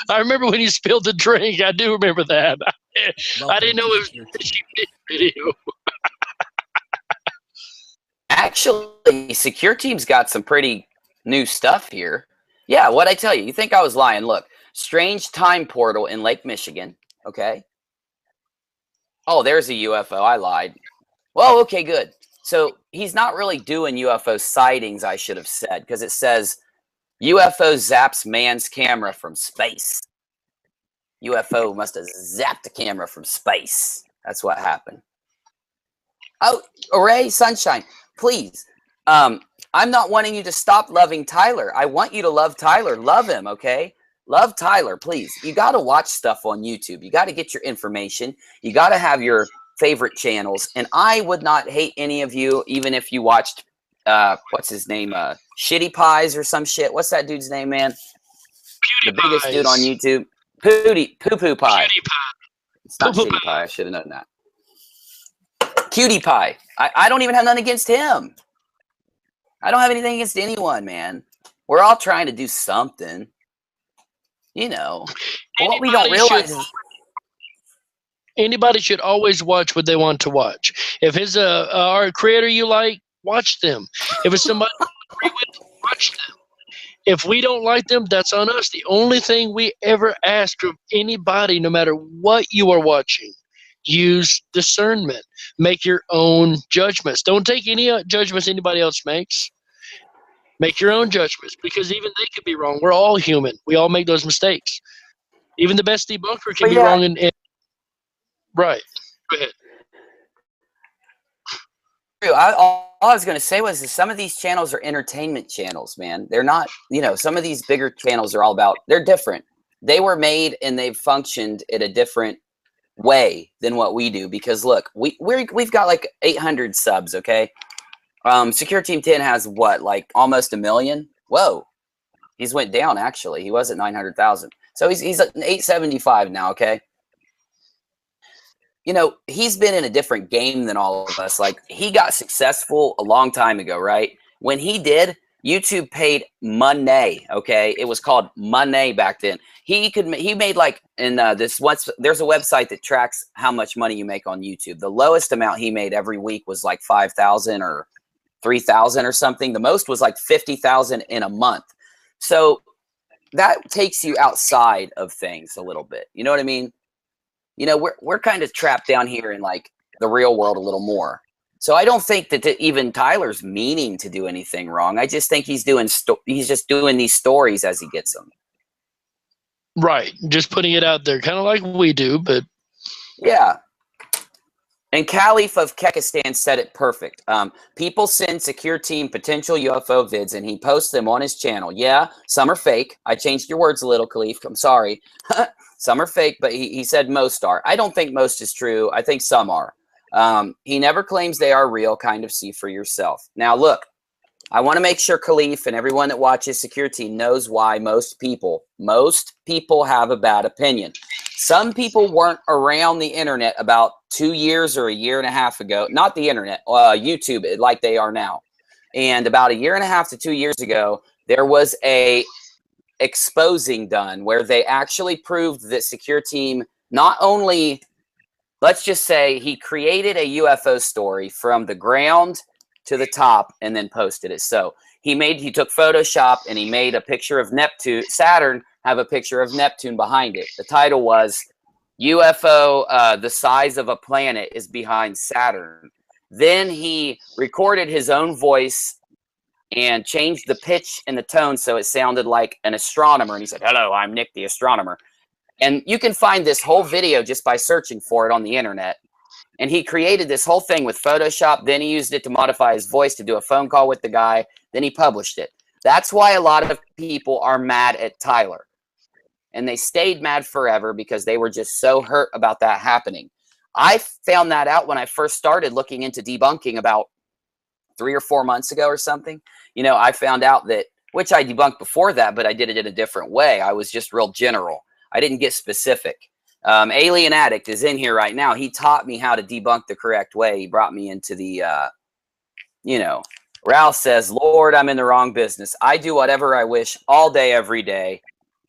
I remember when you spilled the drink. I do remember that. I didn't know it was a fishy fish video. Actually, Secure Team's got some pretty new stuff here. Yeah, what'd I tell you? You think I was lying? Look, strange time portal in Lake Michigan. Okay. Oh, there's a UFO. I lied. Well, okay, good. So he's not really doing UFO sightings, I should have said, because it says UFO zaps man's camera from space. UFO must have zapped the camera from space. That's what happened. Oh, Array Sunshine, please. I'm not wanting you to stop loving Tyler. I want you to love Tyler. Love him, okay? Love Tyler, please. You got to watch stuff on YouTube. You got to get your information. You got to have your favorite channels. And I would not hate any of you, even if you watched, what's his name? Shitty Pies or some shit. What's that dude's name, man? The biggest dude on YouTube. Poo-Poo Pie. It's not Shitty Pie. I should have known that. Cutie Pie. I don't even have nothing against him. I don't have anything against anyone, man. We're all trying to do something. You know. What we don't realize is anybody should always watch what they want to watch. If it's a art creator you like, watch them. If it's somebody you agree with, watch them. If we don't like them, that's on us. The only thing we ever ask of anybody, no matter what you are watching, use discernment. Make your own judgments. Don't take any judgments anybody else makes. Make your own judgments, because even they could be wrong. We're all human. We all make those mistakes. Even the best debunker can But be yeah, wrong. Right. Go ahead. all I was going to say was that some of these channels are entertainment channels, man. They're not, you know, some of these bigger channels are all about, they're different. They were made and they've functioned in a different way than what we do, because look, we've got like 800 subs, okay? Secure Team 10 has what, like almost 1 million? Whoa. He's went down, actually. He was at 900,000. So he's at 875 now, okay? You know, he's been in a different game than all of us. Like, he got successful a long time ago, right? When he did, YouTube paid money, okay? It was called money back then. He made like, in there's a website that tracks how much money you make on YouTube. The lowest amount he made every week was like 5,000 or 3,000 or something. The most was like 50,000 in a month. So that takes you outside of things a little bit. You know what I mean? You know, we're kind of trapped down here in like the real world a little more. So I don't think that even Tyler's meaning to do anything wrong. I just think he's just doing these stories as he gets them. Right. Just putting it out there, kind of like we do, but yeah. And Caliph of Kekistan said it perfect. People send Secure Team potential UFO vids and he posts them on his channel. Yeah, some are fake. I changed your words a little, Caliph. I'm sorry. Some are fake, but he said most are. I don't think most is true. I think some are. He never claims they are real. Kind of see for yourself. Now, look, I want to make sure Caliph and everyone that watches Secure Team knows why most people have a bad opinion. Some people weren't around the internet about 2 years or a year and a half ago. Not the internet, YouTube, like they are now. And about 1.5 years to 2 years ago, there was a exposing done where they actually proved that Secure Team not only, let's just say, he created a UFO story from the ground to the top and then posted it. So he took Photoshop and he made a picture of Saturn have a picture of Neptune behind it. The title was UFO, the size of a planet is behind Saturn. Then he recorded his own voice and changed the pitch and the tone so it sounded like an astronomer. And he said, "Hello, I'm Nick the astronomer." And you can find this whole video just by searching for it on the internet. And he created this whole thing with Photoshop. Then he used it to modify his voice to do a phone call with the guy. Then he published it. That's why a lot of people are mad at Tyler. And they stayed mad forever because they were just so hurt about that happening. I found that out when I first started looking into debunking about 3 or 4 months ago or something. You know, I found out that, which I debunked before that, but I did it in a different way. I was just real general. I didn't get specific. Alien Addict is in here right now. He taught me how to debunk the correct way. He brought me into the, you know, Ralph says, "Lord, I'm in the wrong business. I do whatever I wish all day, every day.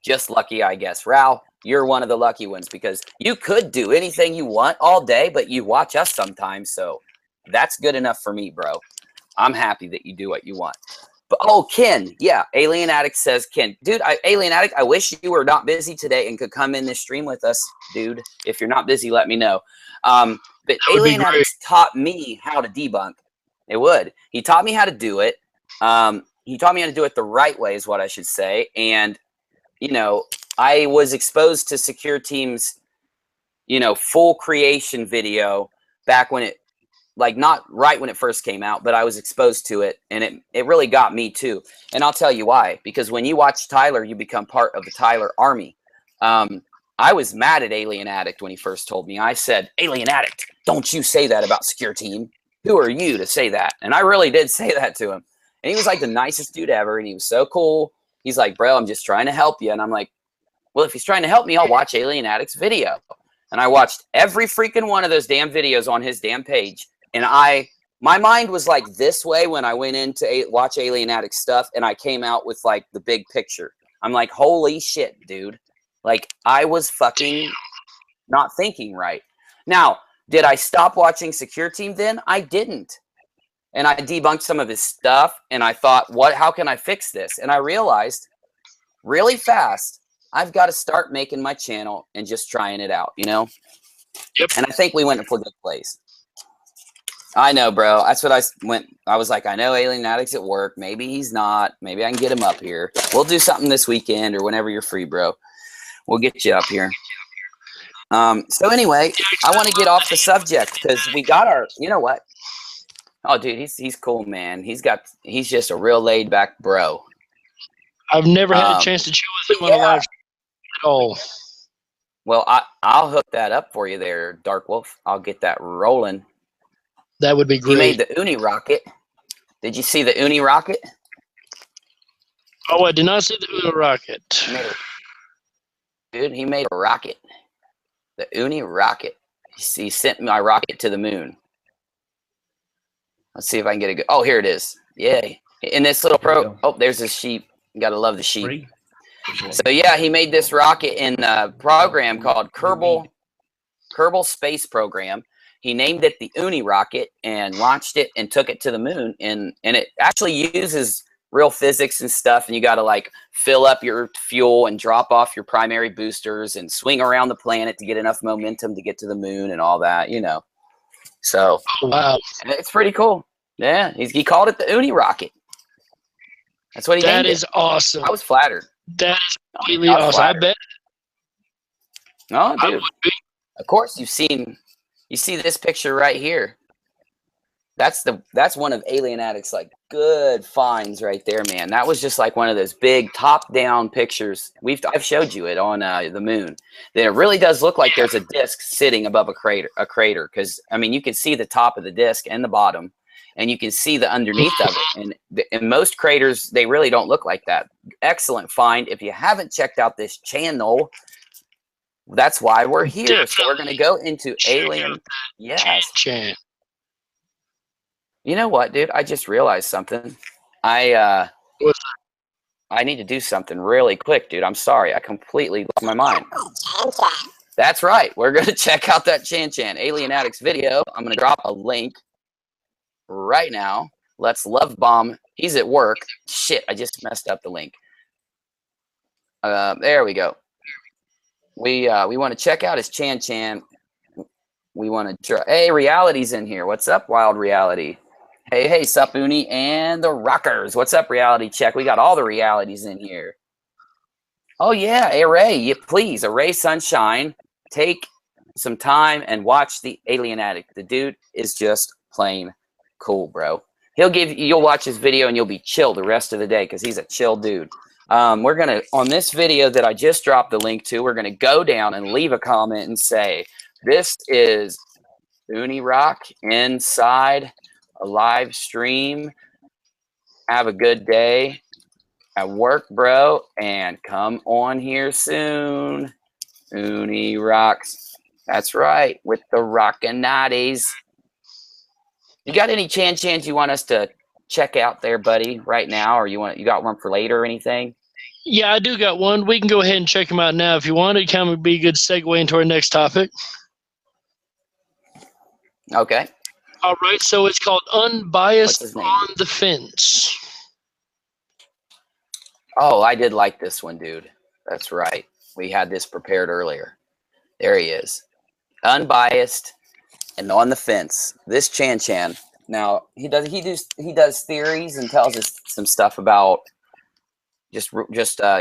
Just lucky, I guess." Ralph, you're one of the lucky ones because you could do anything you want all day, but you watch us sometimes. So that's good enough for me, bro. I'm happy that you do what you want. But oh, Ken, yeah, Alien Addict says, Ken, dude, Alien Addict, I wish you were not busy today and could come in this stream with us, dude. If you're not busy, let me know. But Alien Addict taught me how to debunk. It would. He taught me how to do it. He taught me how to do it the right way, is what I should say. And you know, I was exposed to Secure Team's, you know, full creation video back when it, like, not right when it first came out, but I was exposed to it, and it really got me too. And I'll tell you why. Because when you watch Tyler, you become part of the Tyler army. I was mad at Alien Addict when he first told me. I said, "Alien Addict, don't you say that about Secure Team. Who are you to say that?" And I really did say that to him. And he was like the nicest dude ever, and he was so cool. He's like, "Bro, I'm just trying to help you." And I'm like, well, if he's trying to help me, I'll watch Alien Addict's video. And I watched every freaking one of those damn videos on his damn page. And my mind was like this way when I went in to watch Alien Addict stuff, and I came out with like the big picture. I'm like, holy shit, dude. Like, I was fucking not thinking right. Now, did I stop watching Secure Team then? I didn't. And I debunked some of his stuff, and I thought, how can I fix this? And I realized really fast, I've got to start making my channel and just trying it out, you know? Yep. And I think we went to a good place. I know, bro. That's what I was like, I know Alien Addict's at work. Maybe he's not. Maybe I can get him up here. We'll do something this weekend or whenever you're free, bro. We'll get you up here. So anyway, I want to get off the subject because we got our, you know what? Oh, dude, he's cool, man. He's just a real laid back bro. I've never had a chance to chill with him on a live stream at all. Well, I'll hook that up for you there, Darkwolf. I'll get that rolling. That would be great. He made the Uni rocket. Did you see the Uni rocket? Oh, I did not see the Uni rocket. Dude, he made a rocket. The Uni rocket. He sent my rocket to the moon. Let's see if I can get a good. Oh, here it is. Yay. In this little oh, there's a sheep. You gotta love the sheep. So yeah, he made this rocket in a program called Kerbal Space Program. He named it the Uni rocket and launched it and took it to the moon. And it actually uses real physics and stuff. And you got to like fill up your fuel and drop off your primary boosters and swing around the planet to get enough momentum to get to the moon and all that, you know. So wow, it's pretty cool. Yeah, he called it the Uni rocket. That's what he named it. That is awesome. I was flattered. That is completely awesome. I bet. Oh, dude. Of course, you see this picture right here. That's one of Alien Addict's like good finds right there, man. That was just like one of those big top-down pictures. I've showed you it on the moon. Then it really does look like there's a disc sitting above a crater. Because I mean, you can see the top of the disc and the bottom, and you can see the underneath of it. And in most craters, they really don't look like that. Excellent find. If you haven't checked out this channel, that's why we're here. Definitely. So we're going to go into Alien. Yes. You know what, dude? I just realized something. I need to do something really quick, dude. I'm sorry. I completely lost my mind. That's right. We're going to check out that Chan Alien Addict's video. I'm going to drop a link right now. Let's love bomb. He's at work. Shit, I just messed up the link. There we go. We want to check out his Chan. We want to try. Hey, Reality's in here. What's up, Wild Reality? Hey, sup, Uni and the Rockers. What's up, Reality Check? We got all the realities in here. Oh yeah, Array. Please, Array Sunshine. Take some time and watch the Alien Addict. The dude is just plain cool, bro. You'll watch his video and you'll be chill the rest of the day because he's a chill dude. We're gonna, on this video that I just dropped the link to, we're gonna go down and leave a comment and say, this is Unirock inside a live stream. Have a good day at work, bro, and come on here soon. Uni rocks. That's right, with the Rockinatis. You got any chans you want us to check out there, buddy, right now, or you got one for later or anything? Yeah, I do got one. We can go ahead and check them out now if you want. It kind of be a good segue into our next topic. Okay. All right, so it's called Unbiased on the Fence. Oh, I did like this one, dude. That's right. We had this prepared earlier. There he is. Unbiased and on the fence. This Chan. Now, he does theories and tells us some stuff about just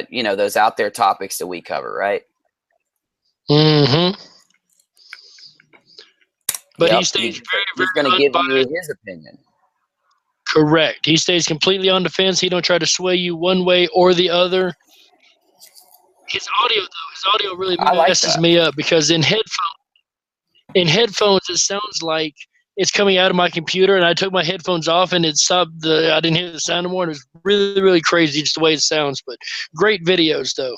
you know, those out there topics that we cover, right? Mm-hmm. But yep, he stays he's going to give you his opinion. Correct. He stays completely on the fence. He don't try to sway you one way or the other. His audio really messes me up because in headphones it sounds like it's coming out of my computer, and I took my headphones off and it stopped. I didn't hear the sound anymore. And it was really, really crazy just the way it sounds. But great videos though.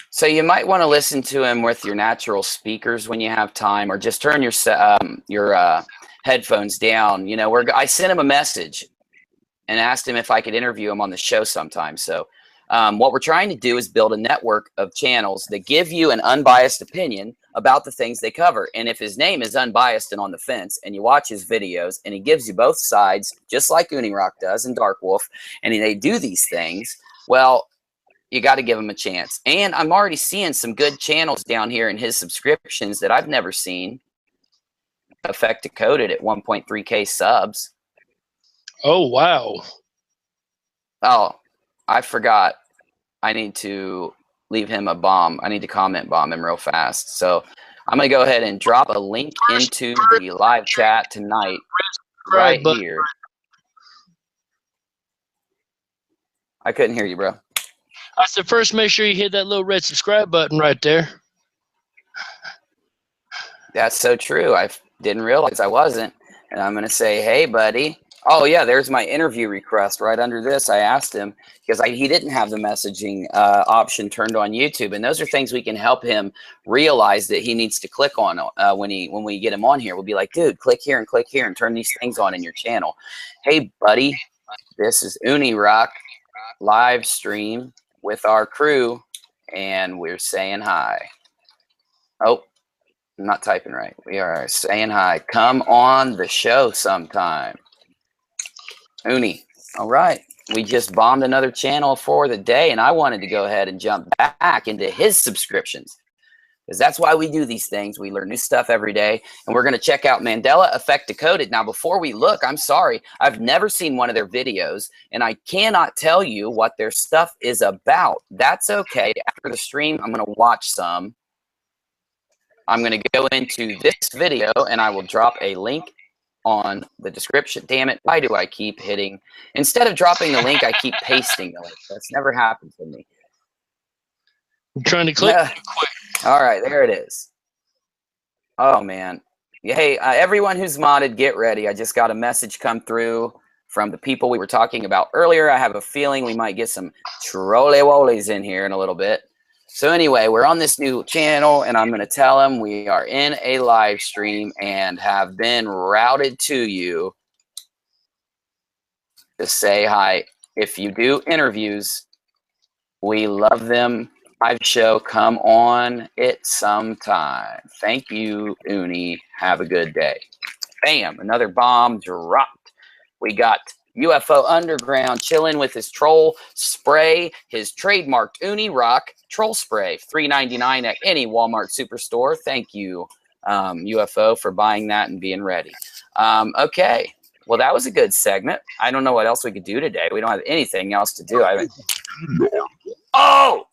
So you might want to listen to him with your natural speakers when you have time, or just turn your headphones down. You know, I sent him a message and asked him if I could interview him on the show sometime. So what we're trying to do is build a network of channels that give you an unbiased opinion about the things they cover. And if his name is Unbiased and on the Fence, and you watch his videos and he gives you both sides, just like Unirock does and Darkwolf, and they do these things, well, you got to give him a chance. And I'm already seeing some good channels down here in his subscriptions that I've never seen. Effect Decoded at 1.3K subs. Oh, wow. Oh, I forgot. I need to leave him a bomb. I need to comment bomb him real fast. So I'm going to go ahead and drop a link into the live chat tonight right here. I couldn't hear you, bro. I said, first, make sure you hit that little red subscribe button right there. That's so true. I didn't realize I wasn't. And I'm going to say, hey, buddy. Oh, yeah, there's my interview request right under this. I asked him because he didn't have the messaging option turned on YouTube. And those are things we can help him realize that he needs to click on when we get him on here. We'll be like, dude, click here and turn these things on in your channel. Hey, buddy, this is Unirock live stream with our crew, and we're saying hi. Oh, I'm not typing right. We are saying hi. Come on the show sometime. Uni. All right. We just bombed another channel for the day, and I wanted to go ahead and jump back into his subscriptions because that's why we do these things. We learn new stuff every day, and we're going to check out Mandela Effect Decoded. Now, before we look, I'm sorry. I've never seen one of their videos, and I cannot tell you what their stuff is about. That's okay. After the stream, I'm going to watch some. I'm going to go into this video, and I will drop a link on the description. Damn it. Why do I keep hitting? Instead of dropping the link, I keep pasting the link. That's never happened to me. I'm trying to click. All right, there it is. Oh, man. Hey, everyone who's modded, get ready. I just got a message come through from the people we were talking about earlier. I have a feeling we might get some trolley-wollies in here in a little bit. So anyway, we're on this new channel, and I'm going to tell them we are in a live stream and have been routed to you to say hi. If you do interviews, we love them. Live show, come on it sometime. Thank you, Uni. Have a good day. Bam, another bomb dropped. We got UFO Underground chilling with his troll spray, his trademarked Unirock troll spray, $3.99 at any Walmart superstore. Thank you, UFO, for buying that and being ready. Okay, well, that was a good segment. I don't know what else we could do today. We don't have anything else to do. Oh!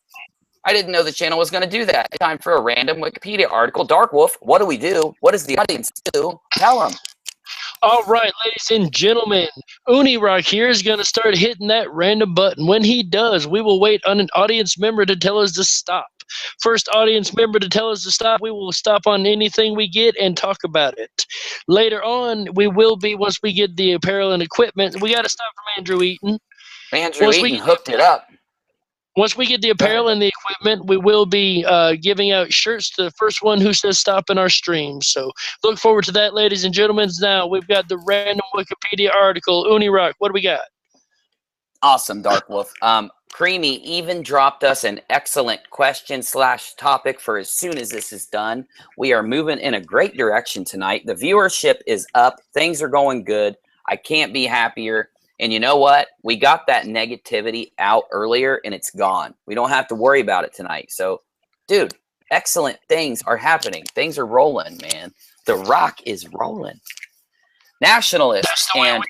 I didn't know the channel was going to do that. Time for a random Wikipedia article. Dark Wolf, what do we do? What does the audience do? Tell them. All right, ladies and gentlemen, Unirock here is going to start hitting that random button. When he does, we will wait on an audience member to tell us to stop. First audience member to tell us to stop, we will stop on anything we get and talk about it. Later on, we will be, once we get the apparel and equipment, we got to stop from Andrew Eaton. Andrew Eaton hooked it up. Once we get the apparel and the equipment, we will be giving out shirts to the first one who says stop in our stream. So look forward to that, ladies and gentlemen. Now we've got the random Wikipedia article. Unirock, what do we got? Awesome, Dark Wolf. Creamy even dropped us an excellent question/topic for as soon as this is done. We are moving in a great direction tonight. The viewership is up. Things are going good. I can't be happier. And you know what? We got that negativity out earlier, and it's gone. We don't have to worry about it tonight. So, dude, excellent things are happening. Things are rolling, man. The rock is rolling. Nationalists and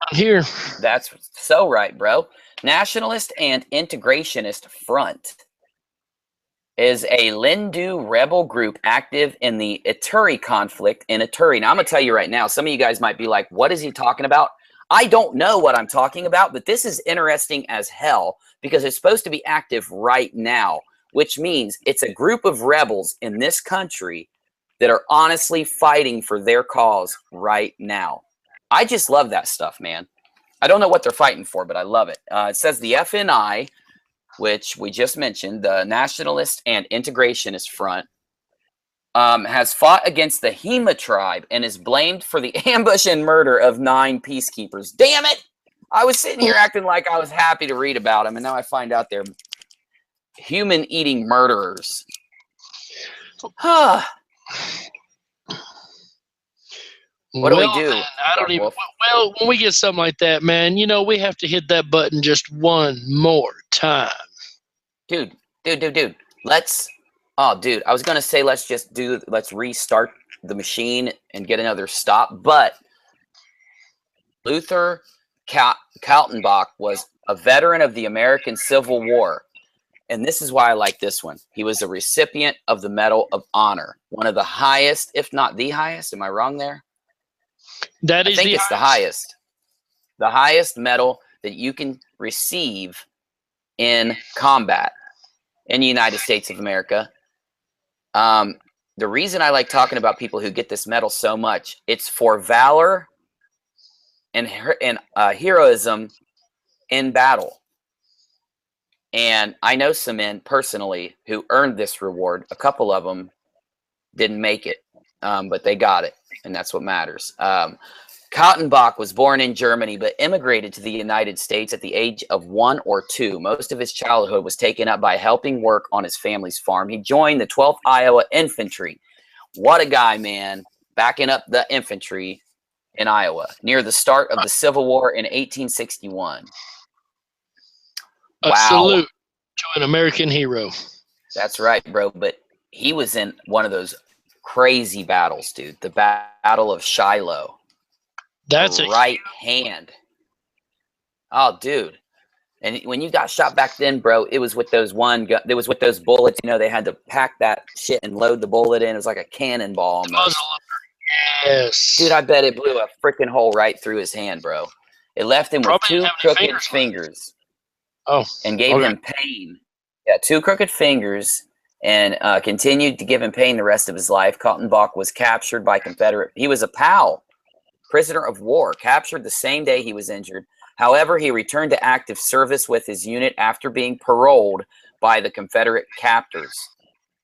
here. That's so right, bro. Nationalist and Integrationist Front is a Lindu rebel group active in the Ituri conflict in Ituri. Now, I'm going to tell you right now, some of you guys might be like, what is he talking about? I don't know what I'm talking about, but this is interesting as hell because it's supposed to be active right now, which means it's a group of rebels in this country that are honestly fighting for their cause right now. I just love that stuff, man. I don't know what they're fighting for, but I love it. It says the FNI, which we just mentioned, the Nationalist and Integrationist Front, has fought against the Hema tribe and is blamed for the ambush and murder of 9 peacekeepers. Damn it! I was sitting here acting like I was happy to read about them, and now I find out they're human-eating murderers. What do we do? Man, I don't even. Well, when we get something like that, man, you know, we have to hit that button just one more time. dude. Let's, oh, dude, I was going to say let's restart the machine and get another stop, but Luther Kaltenbach was a veteran of the American Civil War. And this is why I like this one. He was a recipient of the Medal of Honor, one of the highest, if not the highest. Am I wrong there? That is I think it's the highest medal that you can receive in combat in the United States of America. The reason I like talking about people who get this medal so much, it's for valor and heroism in battle. And I know some men personally who earned this reward. A couple of them didn't make it, but they got it, and that's what matters. Kaltenbach was born in Germany, but immigrated to the United States at the age of 1 or 2. Most of his childhood was taken up by helping work on his family's farm. He joined the 12th Iowa Infantry. What a guy, man, backing up the infantry in Iowa near the start of the Civil War in 1861. A salute to an American hero. That's right, bro. But he was in one of those crazy battles, dude. The Battle of Shiloh. That's a right hand. Oh, dude. And when you got shot back then, bro, it was with those it was with those bullets. You know, they had to pack that shit and load the bullet in. It was like a cannonball almost. Yes. Dude, I bet it blew a freaking hole right through his hand, bro. It left him with 2 crooked fingers. Oh, and gave him pain. Yeah, 2 crooked fingers, and continued to give him pain the rest of his life. Kaltenbach was captured by Confederate. He was a POW, prisoner of war, captured the same day he was injured. However, he returned to active service with his unit after being paroled by the Confederate captors.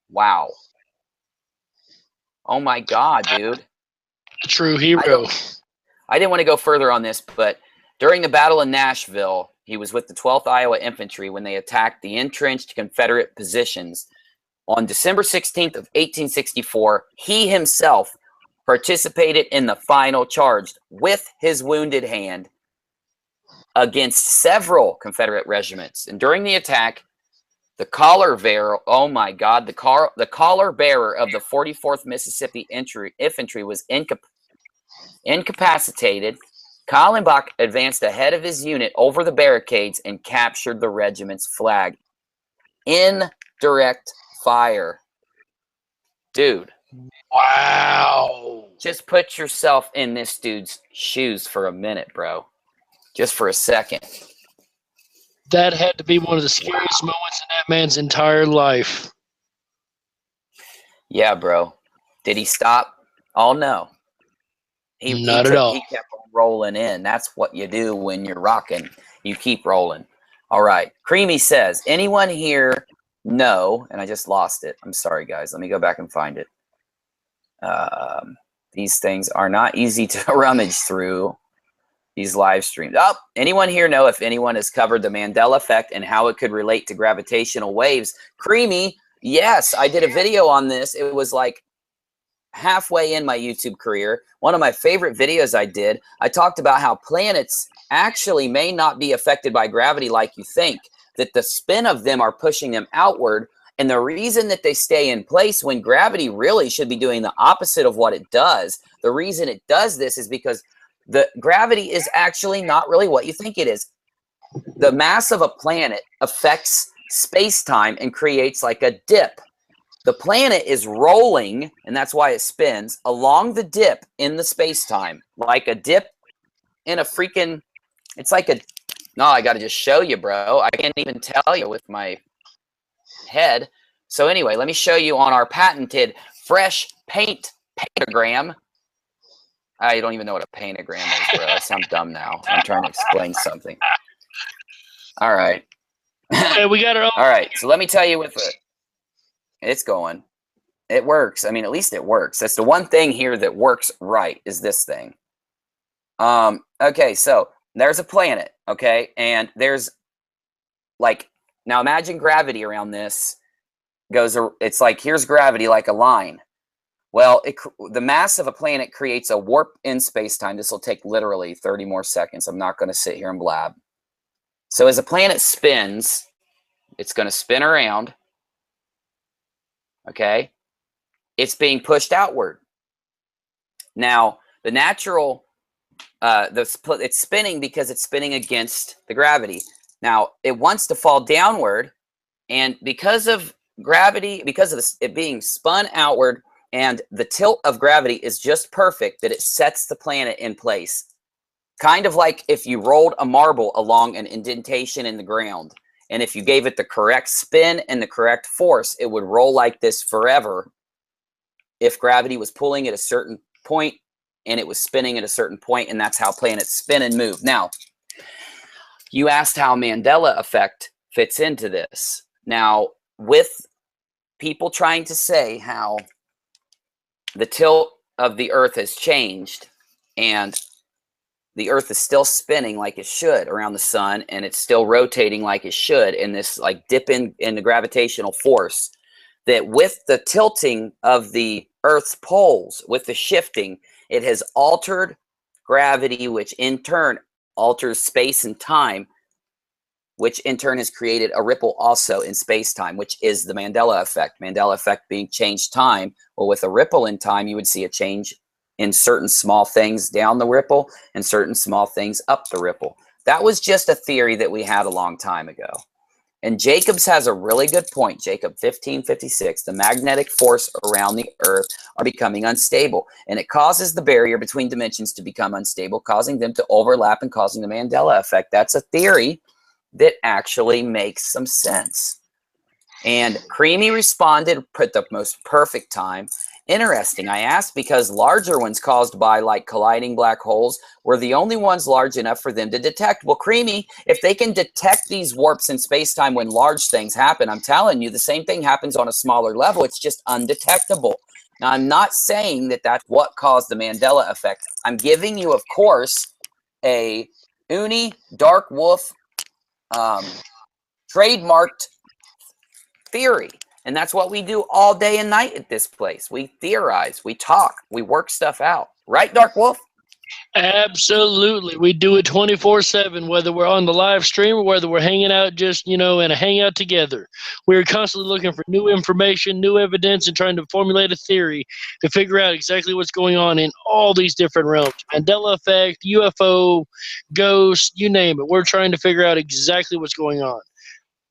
Wow. Oh my God, dude. A true hero. I didn't want to go further on this, but during the battle in Nashville, he was with the 12th Iowa Infantry when they attacked the entrenched Confederate positions. On December 16th of 1864, he himself participated in the final charge with his wounded hand against several Confederate regiments. And during the attack, the collar bearer, oh my God, the collar bearer of the 44th Mississippi Infantry was incapacitated. Kaltenbach advanced ahead of his unit over the barricades and captured the regiment's flag. In direct fire. Dude. Wow. Just put yourself in this dude's shoes for a minute, bro. Just for a second. That had to be one of the scariest moments in that man's entire life. Yeah, bro. Did he stop? Oh, no. Not at all. He kept on rolling in. That's what you do when you're rocking. You keep rolling. All right. Creamy says, anyone here know, and I just lost it. I'm sorry, guys. Let me go back and find it. These things are not easy to rummage through, these live streams. Oh, anyone here know if anyone has covered the Mandela effect and how it could relate to gravitational waves? Creamy, yes. I did a video on this. It was like halfway in my YouTube career. One of my favorite videos I did, I talked about how planets actually may not be affected by gravity like you think, that the spin of them are pushing them outward. And the reason that they stay in place when gravity really should be doing the opposite of what it does, the reason it does this is because the gravity is actually not really what you think it is. The mass of a planet affects space-time and creates like a dip. The planet is rolling, and that's why it spins, along the dip in the space-time. Like a dip in a freaking, it's like a, no, I got to just show you, bro. I can't even tell you with my head. So anyway, let me show you on our patented fresh paint pentagram. I don't even know what a pentagram is, bro. I sound dumb now. I'm trying to explain something. All right. Okay, we got it all. All right, so let me tell you with it. It's going. It works. I mean, at least it works. That's the one thing here that works right is this thing. Okay, so there's a planet, okay? And there's like, now imagine gravity around this goes, it's like, here's gravity like a line. Well, the mass of a planet creates a warp in space-time. This will take literally 30 more seconds. I'm not going to sit here and blab. So as a planet spins, It's going to spin around. Okay. It's being pushed outward. Now, the natural, it's spinning because it's spinning against the gravity. Now, it wants to fall downward, and because of gravity, because of this, it being spun outward, and the tilt of gravity is just perfect that it sets the planet in place. Kind of like if you rolled a marble along an indentation in the ground, and if you gave it the correct spin and the correct force, it would roll like this forever if gravity was pulling at a certain point and it was spinning at a certain point, and that's how planets spin and move. Now, you asked how Mandela effect fits into this. Now, with people trying to say how the tilt of the Earth has changed and the Earth is still spinning like it should around the sun, and it's still rotating like it should in this like dip in the gravitational force, that with the tilting of the Earth's poles, with the shifting, it has altered gravity, which in turn alters space and time, which in turn has created a ripple also in space-time, which is the Mandela effect. Mandela effect being changed time. Well, with a ripple in time, you would see a change in certain small things down the ripple and certain small things up the ripple. That was just a theory that we had a long time ago. And Jacobs has a really good point, Jacob 1556. The magnetic force around the Earth are becoming unstable, and it causes the barrier between dimensions to become unstable, causing them to overlap and causing the Mandela effect. That's a theory that actually makes some sense. And Creamy responded, put the most perfect time. Interesting. I asked because larger ones caused by like colliding black holes were the only ones large enough for them to detect. Well, Creamy, if they can detect these warps in space-time when large things happen, I'm telling you, the same thing happens on a smaller level. It's just undetectable. Now, I'm not saying that that's what caused the Mandela effect. I'm giving you, of course, a Uni Dark Wolf trademarked theory. And that's what we do all day and night at this place. We theorize, we talk, we work stuff out. Right, Dark Wolf? Absolutely. We do it 24/7, whether we're on the live stream or whether we're hanging out just, in a hangout together. We're constantly looking for new information, new evidence, and trying to formulate a theory to figure out exactly what's going on in all these different realms. Mandela effect, UFO, ghosts, you name it. We're trying to figure out exactly what's going on.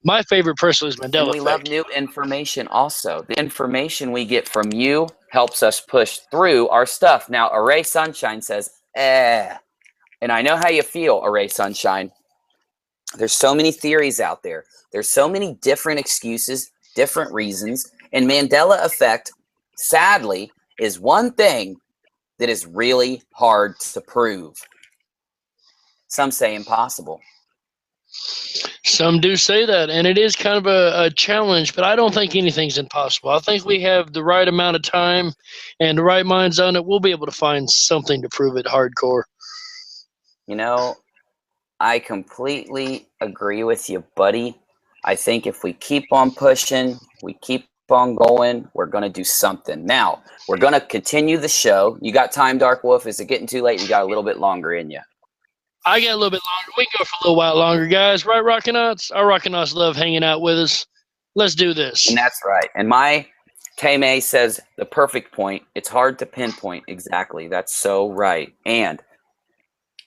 My favorite personally is Mandela and we effect. love new information also. The information we get from you helps us push through our stuff. Now, Array Sunshine says, and I know how you feel, Array Sunshine. There's so many theories out there. There's so many different excuses, different reasons. And Mandela effect, sadly, is one thing that is really hard to prove. Some say impossible. Some do say that, and it is kind of a challenge, but I don't think anything's impossible. I think we have the right amount of time and the right minds on it. We'll be able to find something to prove it hardcore. I completely agree with you, buddy. I think if we keep on pushing, we keep on going, we're going to do something. Now, we're going to continue the show. You got time, Dark Wolf? Is it getting too late? You got a little bit longer in you. I got a little bit longer. We can go for a little while longer, guys. Right, Rockinats? Our Rockinats love hanging out with us. Let's do this. And that's right. And my K-May says the perfect point. It's hard to pinpoint exactly. That's so right. And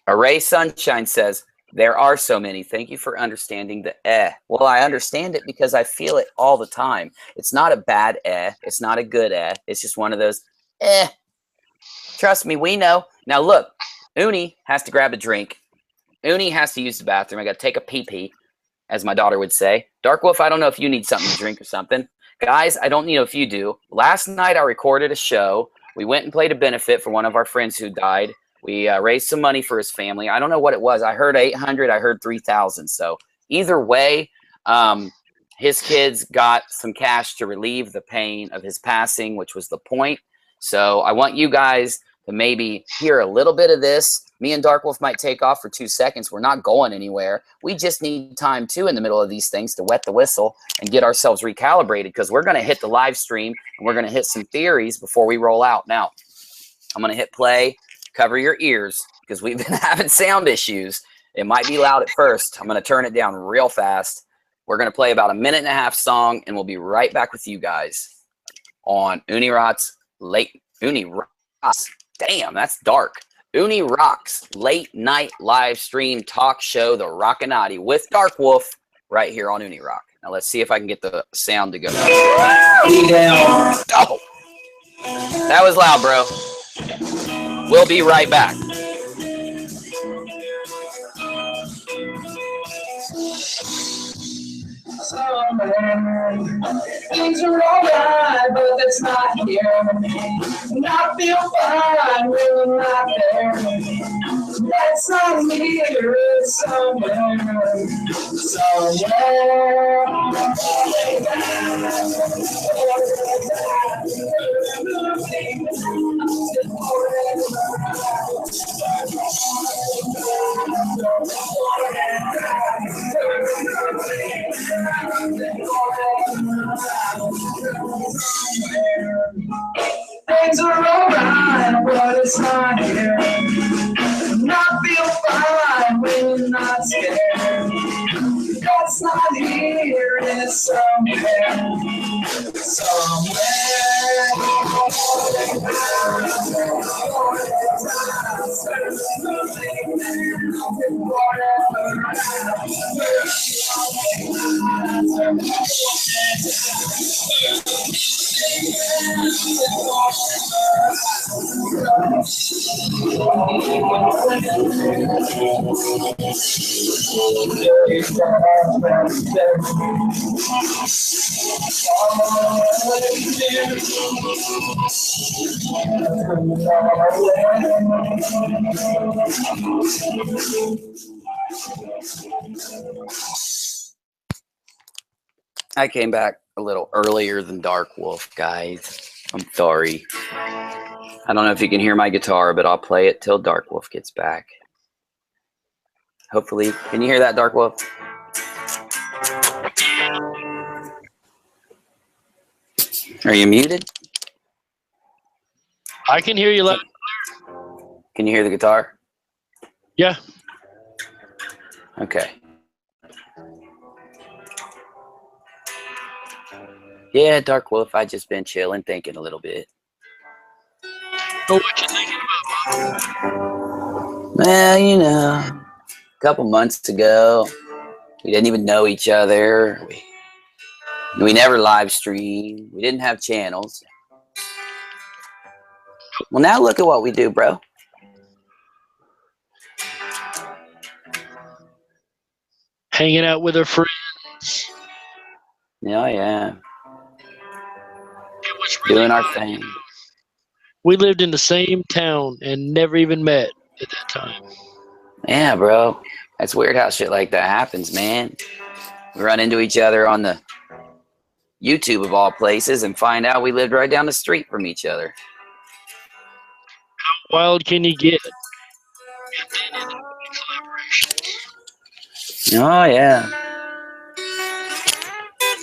Array Sunshine says, there are so many. Thank you for understanding the Well, I understand it because I feel it all the time. It's not a bad It's not a good It's just one of those Trust me, we know. Now, look, Uni has to grab a drink. Uni has to use the bathroom. I got to take a pee-pee, as my daughter would say. Dark Wolf, I don't know if you need something to drink or something. Guys, I don't know if you do. Last night, I recorded a show. We went and played a benefit for one of our friends who died. We raised some money for his family. I don't know what it was. I heard 800. I heard 3,000. So either way, his kids got some cash to relieve the pain of his passing, which was the point. So I want you guys to maybe hear a little bit of this. Me and Dark Wolf might take off for 2 seconds. We're not going anywhere. We just need time, too, in the middle of these things to wet the whistle and get ourselves recalibrated, because we're going to hit the live stream and we're going to hit some theories before we roll out. Now, I'm going to hit play. Cover your ears, because we've been having sound issues. It might be loud at first. I'm going to turn it down real fast. We're going to play about a 1.5-minute song, and we'll be right back with you guys on Unirock's damn, that's dark. Unirock's late night live stream talk show, The Rockinati with Darkwolf, right here on Unirock. Now let's see if I can get the sound to go. Oh, that was loud, bro. We'll be right back. Things are alright, but that's not here. And I feel fine when you're not there. That's not here, it's somewhere. Things are alright, but it's not here. And I feel fine when you're not scared. That's not here, it's somewhere. I came back a little earlier than Darkwolf, guys. I'm sorry. I don't know if you can hear my guitar, but I'll play it till Darkwolf gets back. Hopefully. Can you hear that, Darkwolf? Are you muted? I can hear you loud. Can you hear the guitar? Yeah. Okay. Yeah, Darkwolf, I just been chilling, thinking a little bit. Oh, what you thinking about, Bob? Well, you know, a couple months ago, we didn't even know each other. We never live streamed. We didn't have channels. Well, now look at what we do, bro. Hanging out with our friends. Oh, yeah. Doing our thing. We lived in the same town and never even met at that time. Yeah, bro. That's weird how shit like that happens, man. We run into each other on the YouTube of all places and find out we lived right down the street from each other. How wild can you get? Oh, yeah.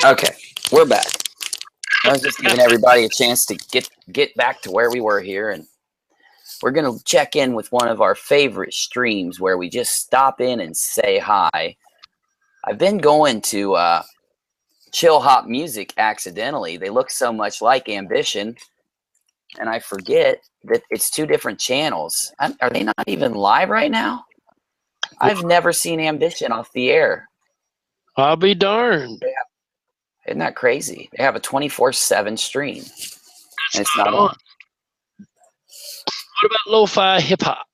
Okay, we're back. I was just giving everybody a chance to get back to where we were here, and we're going to check in with one of our favorite streams where we just stop in and say hi. I've been going to Chill Hop Music accidentally. They look so much like Ambition, and I forget that it's two different channels. Are they not even live right now? I've never seen Ambition off the air. I'll be darned. Isn't that crazy? They have a 24/7 stream, and it's not on. What about lo-fi hip-hop?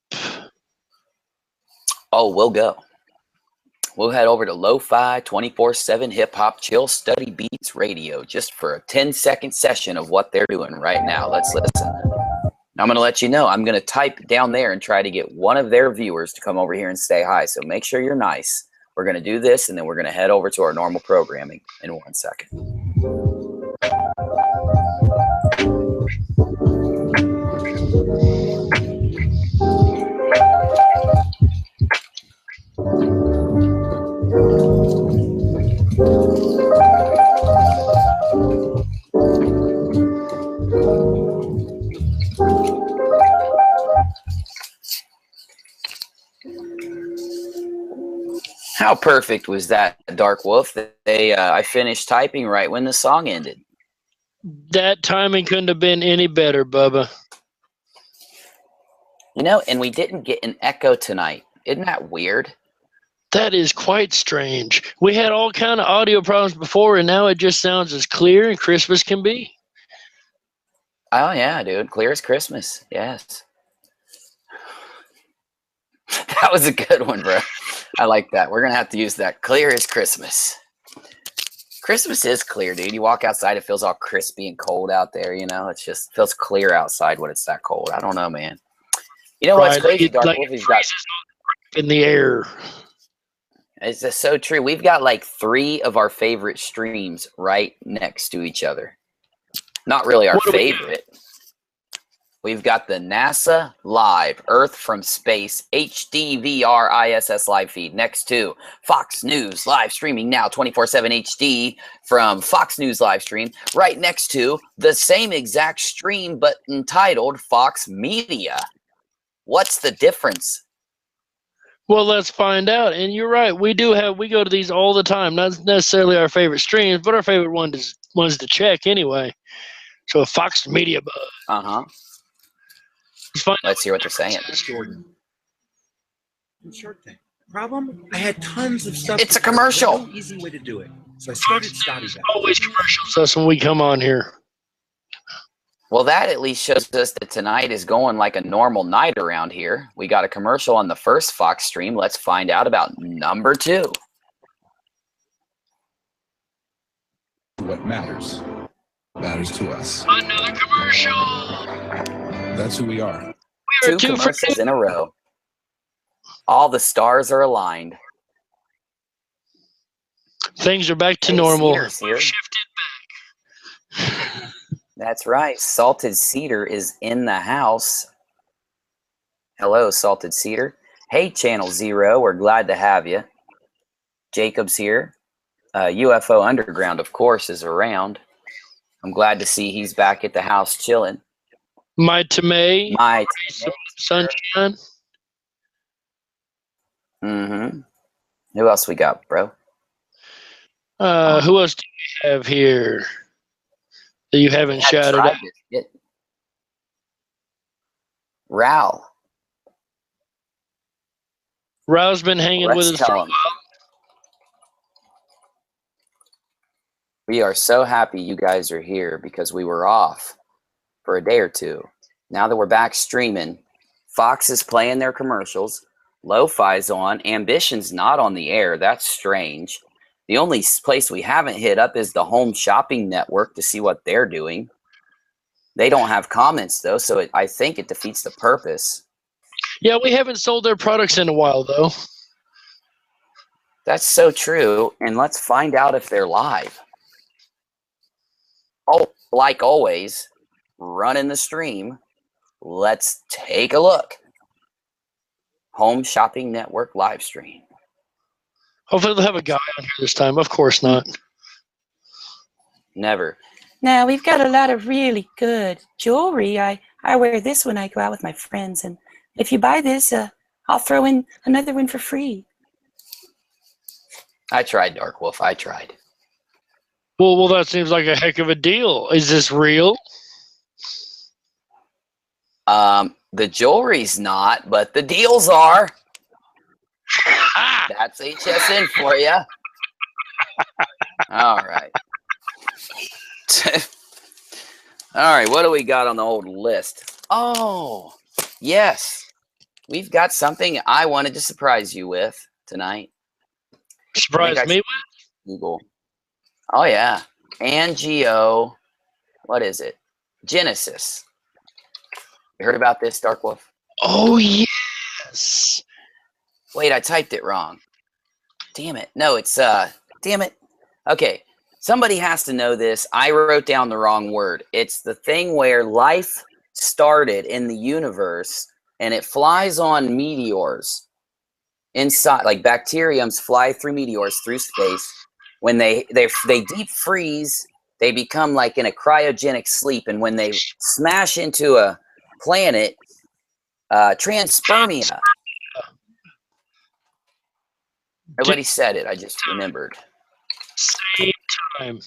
Oh, we'll go. We'll head over to Lo-Fi 24/7 Hip-Hop Chill Study Beats Radio just for a 10-second session of what they're doing right now. Let's listen. I'm going to let you know. I'm going to type down there and try to get one of their viewers to come over here and say hi. So make sure you're nice. We're going to do this, and then we're going to head over to our normal programming in 1 second. How perfect was that, Dark Wolf? I finished typing right when the song ended. That timing couldn't have been any better, Bubba. You know, and we didn't get an echo tonight. Isn't that weird? That is quite strange. We had all kind of audio problems before, and now it just sounds as clear and crisp as can be. Oh, yeah, dude. Clear as Christmas. Yes. That was a good one, bro. I like that. We're going to have to use that. Clear as Christmas. Christmas is clear, dude. You walk outside, it feels all crispy and cold out there, you know? It just feels clear outside when it's that cold. I don't know, man. You know what's crazy, Dark Wolf? He's got in the air. It's just so true. We've got like 3 of our favorite streams right next to each other. Not really our favorite. We've got the NASA Live, Earth from Space, HDVR ISS live feed next to Fox News live streaming now 24/7 HD from Fox News live stream, right next to the same exact stream but entitled Fox Media. What's the difference? Well, let's find out. And you're right. We go to these all the time. Not necessarily our favorite streams, but our favorite ones to check anyway. So Fox Media Buzz. Uh-huh. Let's hear what they're saying. Jordan. Short thing. Problem? I had tons of stuff. It's a commercial. No easy way to do it. So I started studying that. Always commercials us when we come on here. Well, that at least shows us that tonight is going like a normal night around here. We got a commercial on the first Fox stream. Let's find out about number 2. What matters to us. Another commercial. That's who we are. We are 2 commercials in a row. All the stars are aligned. Things are back to normal. Here. Shifted back. That's right. Salted Cedar is in the house. Hello, Salted Cedar. Hey, Channel Zero. We're glad to have you. Jacob's here. UFO Underground, of course, is around. I'm glad to see he's back at the house chilling. My Tomei. My Sunshine. Mm-hmm. Who else we got, bro? Who else do we have here that you haven't shouted out? Raul. Raul's been hanging with us for a while. We are so happy you guys are here because we were off for a day or 2. Now that we're back streaming, Fox is playing their commercials. Lo-Fi's on. Ambition's not on the air. That's strange. The only place we haven't hit up is the Home Shopping Network to see what they're doing. They don't have comments, though, so I think it defeats the purpose. Yeah, we haven't sold their products in a while, though. That's so true, and let's find out if they're live. Oh, like always, running the stream. Let's take a look. Home Shopping Network live stream. Hopefully they'll have a guy on here this time. Of course not. Never. Now, we've got a lot of really good jewelry. I wear this when I go out with my friends. And if you buy this, I'll throw in another one for free. I tried, Dark Wolf. I tried. Well, that seems like a heck of a deal. Is this real? The jewelry's not, but the deals are. That's HSN for you. All right. All right, what do we got on the old list? Oh, yes. We've got something I wanted to surprise you with tonight. Surprise me with? Google. Oh, yeah. Angio. What is it? Genesis. You heard about this, Dark Wolf? Oh, yes. Wait, I typed it wrong. Damn it. No, it's, damn it. Okay. Somebody has to know this. I wrote down the wrong word. It's the thing where life started in the universe and it flies on meteors inside, like bacteriums fly through meteors through space. When they deep freeze, they become like in a cryogenic sleep. And when they smash into a planet, Panspermia. Nobody said it. I just remembered. Same time.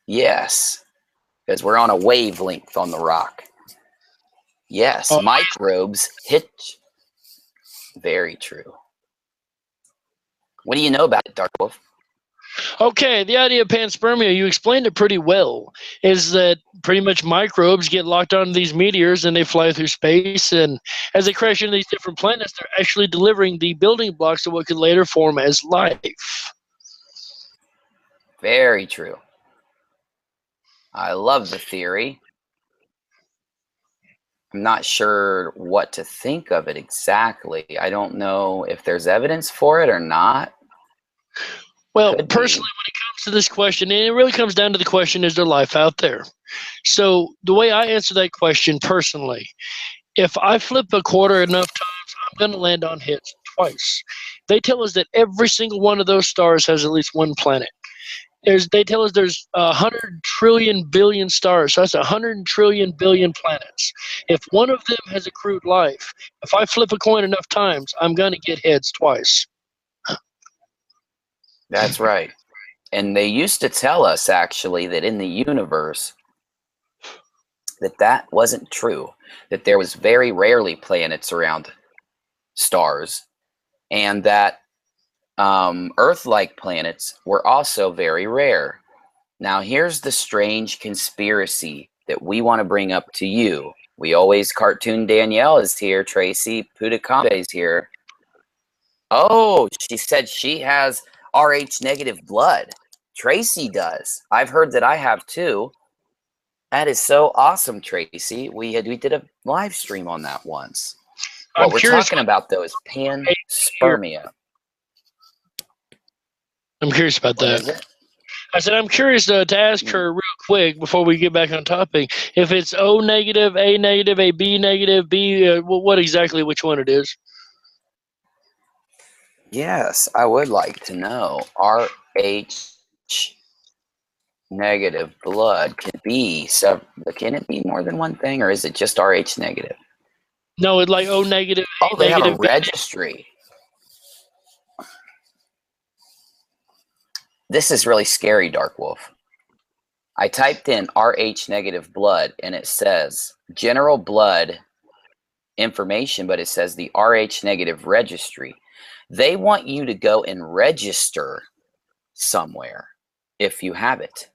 Yes, because we're on a wavelength on the rock. Yes, Oh. microbes hit. Very true. What do you know about it, Darkwolf? Okay, the idea of panspermia, you explained it pretty well, is that pretty much microbes get locked onto these meteors and they fly through space, and as they crash into these different planets, they're actually delivering the building blocks of what could later form as life. Very true. I love the theory. I'm not sure what to think of it exactly. I don't know if there's evidence for it or not. Well, Could personally, be. when it comes to this question, and it really comes down to the question, is there life out there? So the way I answer that question personally, if I flip a quarter enough times, I'm going to land on hits twice. They tell us that every single one of those stars has at least one planet. They tell us there's 100 trillion billion stars, so that's 100 trillion billion planets. If one of them has accrued life, if I flip a coin enough times, I'm going to get heads twice. That's right. And they used to tell us, actually, that in the universe, that wasn't true. That there was very rarely planets around stars. And that Earth-like planets were also very rare. Now, here's the strange conspiracy that we want to bring up to you. We always, Cartoon Danielle is here. Tracy Pudakambe is here. Oh, she said she has RH negative blood. Tracy does. I've heard that I have too. That is so awesome, Tracy. We did a live stream on that once. What we're talking about though is panspermia. I'm curious about What that. is it? I said I'm curious to ask her real quick before we get back on topic if it's O negative, A negative, A B negative, B. What exactly? Which one it is? Yes, I would like to know. RH negative blood can it be more than one thing, or is it just RH negative? No, it's like O negative. Oh, they have a negative, B registry. This is really scary, Darkwolf. I typed in RH negative blood and it says general blood information, but it says the RH negative registry. They want you to go and register somewhere if you have it.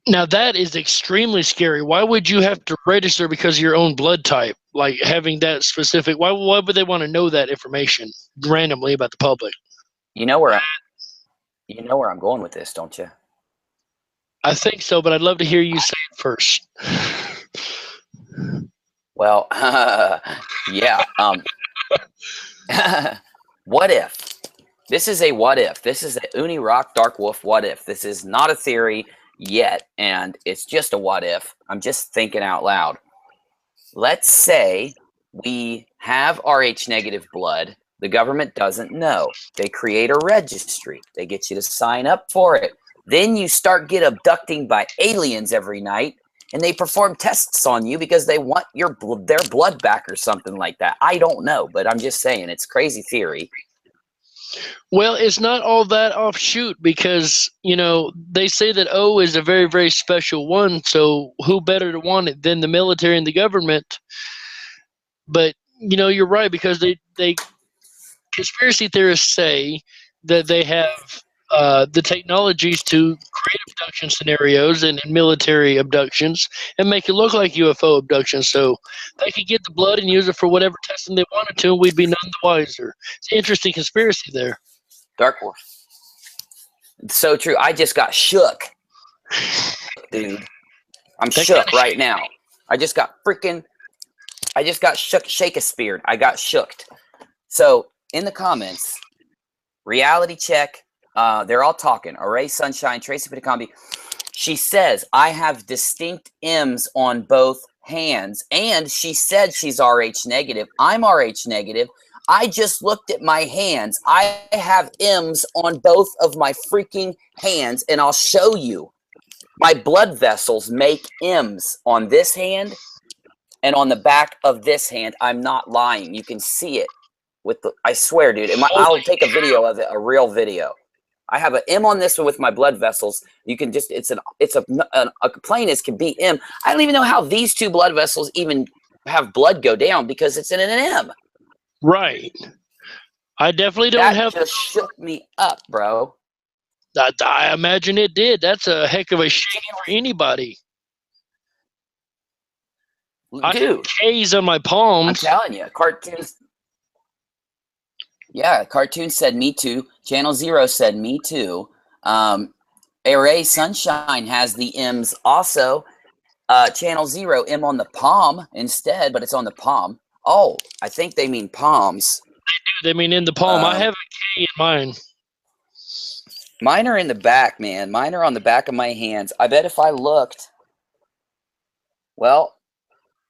Now that is extremely scary. Why would you have to register because of your own blood type? Like having that specific. Why would they want to know that information randomly about the public? You know where I'm going with this, don't you? I think so, but I'd love to hear you say it first. Well, yeah. What if? This is a what if. This is a Unirock Darkwolf what if. This is not a theory yet, and it's just a what if. I'm just thinking out loud. Let's say we have RH negative blood. The government doesn't know. They create a registry. They get you to sign up for it. Then you get abducting by aliens every night, and they perform tests on you because they want their blood back or something like that. I don't know, but I'm just saying it's crazy theory. Well, it's not all that offshoot because, they say that O is a very, very special one. So who better to want it than the military and the government? But, you're right, because they conspiracy theorists say that they have the technologies to create abduction scenarios and military abductions and make it look like UFO abductions. So they could get the blood and use it for whatever testing they wanted to, and we'd be none the wiser. It's an interesting conspiracy there. Darkwolf. It's so true. I just got shook, dude. I'm shook right now. I just got shook, Shakespeare. I got shooked. So in the comments, reality check. They're all talking. Array Sunshine, Tracy Pitakambi. She says, I have distinct M's on both hands. And she said she's RH negative. I'm RH negative. I just looked at my hands. I have M's on both of my freaking hands. And I'll show you. My blood vessels make M's on this hand and on the back of this hand. I'm not lying. You can see it. with the. I swear, dude. I'll take a video of it, a real video. I have an M on this one with my blood vessels. You can just. It's a plain as can be M. I don't even know how these two blood vessels even have blood go down because it's in an M. Right. I definitely don't That have. just shook me up, bro. I imagine it did. That's a heck of a shame for anybody. Dude, I have K's on my palms. I'm telling you, cartoons. Yeah, cartoon said me too. Channel 0 said me too. Array Sunshine has the M's also. Channel 0 M on the palm instead, but it's on the palm. Oh, I think they mean palms. They mean in the palm. I have a K in mine. Mine are in the back, man. Mine are on the back of my hands. I bet if I looked, well,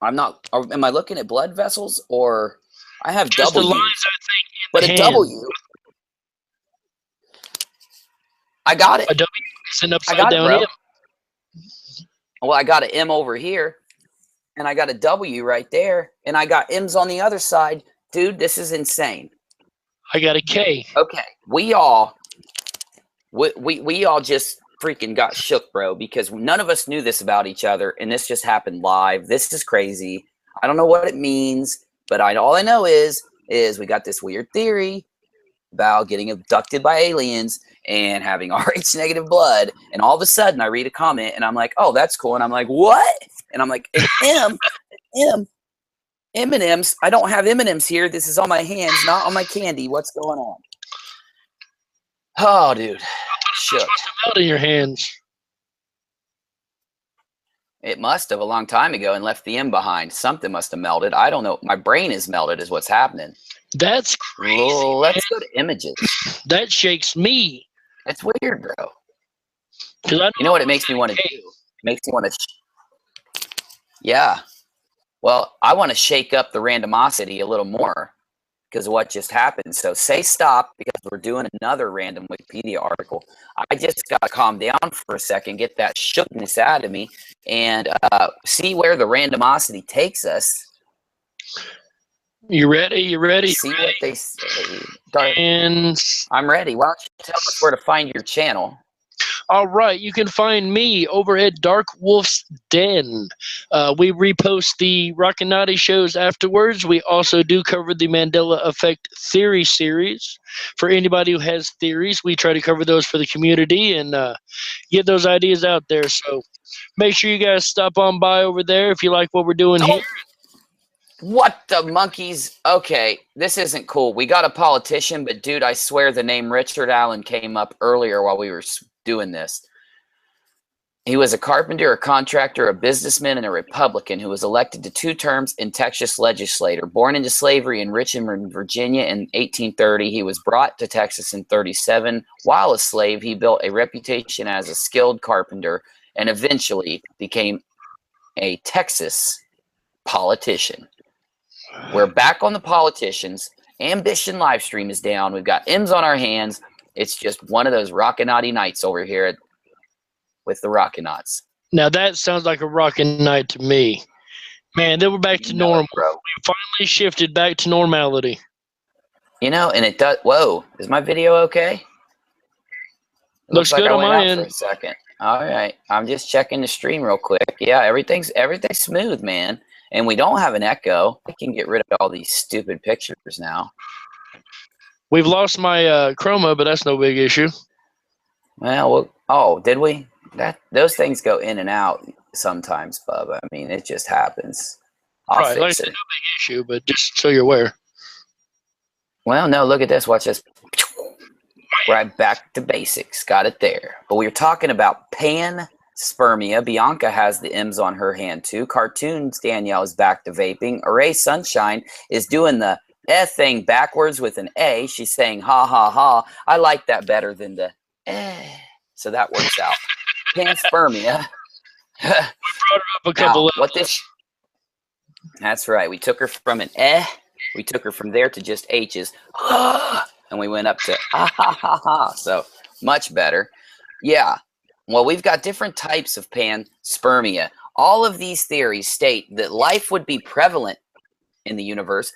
I'm not. Am I looking at blood vessels or I have Just W's? the lines, I think, in But the a hand. W. I got it. A W is an I upside got it, down bro. M. Well, I got an M over here, and I got a W right there, and I got M's on the other side. Dude, this is insane. I got a K. Okay, we all just freaking got shook, bro, because none of us knew this about each other, and this just happened live. This is crazy. I don't know what it means, but all I know is we got this weird theory about getting abducted by aliens and having RH negative blood, and all of a sudden I read a comment and I'm like, oh, that's cool, and I'm like, what? And I'm like, M&M's. I don't have M&M's here. This is on my hands, not on my candy. What's going on? Oh, dude, shook. Must have melted in your hands. It must have a long time ago and left the M behind. Something must have melted. I don't know. My brain is melted is what's happening. That's crazy. Well, let's go to images. That shakes me. It's weird, bro. You know what it makes me want to do? It makes me want to. Yeah. Well, I want to shake up the randomosity a little more because of what just happened. So say stop because we're doing another random Wikipedia article. I just got to calm down for a second, get that shookness out of me, and see where the randomosity takes us. You ready? You ready? See what they say. And I'm ready. Why don't you tell us where to find your channel? all right, you can find me over at DarkWolf'S Den. We repost the Rockinati shows afterwards. We also do cover the Mandela Effect Theory series. For anybody who has theories, we try to cover those for the community and get those ideas out there. So make sure you guys stop on by over there if you like what we're doing here. What the monkeys? Okay, this isn't cool. We got a politician, but dude, I swear the name Richard Allen came up earlier while we were doing this. He was a carpenter, a contractor, a businessman, and a Republican who was elected to 2 terms in Texas legislature. Born into slavery in Richmond, Virginia in 1830, he was brought to Texas in 37. While a slave, he built a reputation as a skilled carpenter and eventually became a Texas politician. We're back on the politicians. Ambition live stream is down. We've got M's on our hands. It's just one of those Rockinati nights over here with the Rockinats. Now that sounds like a rockin' night to me. Man, then we're back to normal. Bro. We finally shifted back to normality. You know, and it does. Whoa, is my video okay? It Looks like good I on went my out end. for a second. All right, I'm just checking the stream real quick. Yeah, everything's smooth, man. And we don't have an echo. I can get rid of all these stupid pictures now. We've lost my chroma, but that's no big issue. Well, oh, did we? Those things go in and out sometimes, bub. I mean, it just happens. I'll Right, like I fix said, it. no big issue, but just so you're aware. Well, no, look at this. Watch this. Right back to basics. Got it there. But we were talking about Panspermia. Bianca has the M's on her hand too. Cartoons Danielle is back to vaping. Array Sunshine is doing the F thing backwards with an A. She's saying ha ha ha. I like that better than the eh. So that works out. Panspermia. We brought her up a couple Now, of what this? That's right. We took her from an eh. We took her from there to just H's. And we went up to ah ha ha ha. So much better. Yeah. Well, we've got different types of panspermia. All of these theories state that life would be prevalent in the universe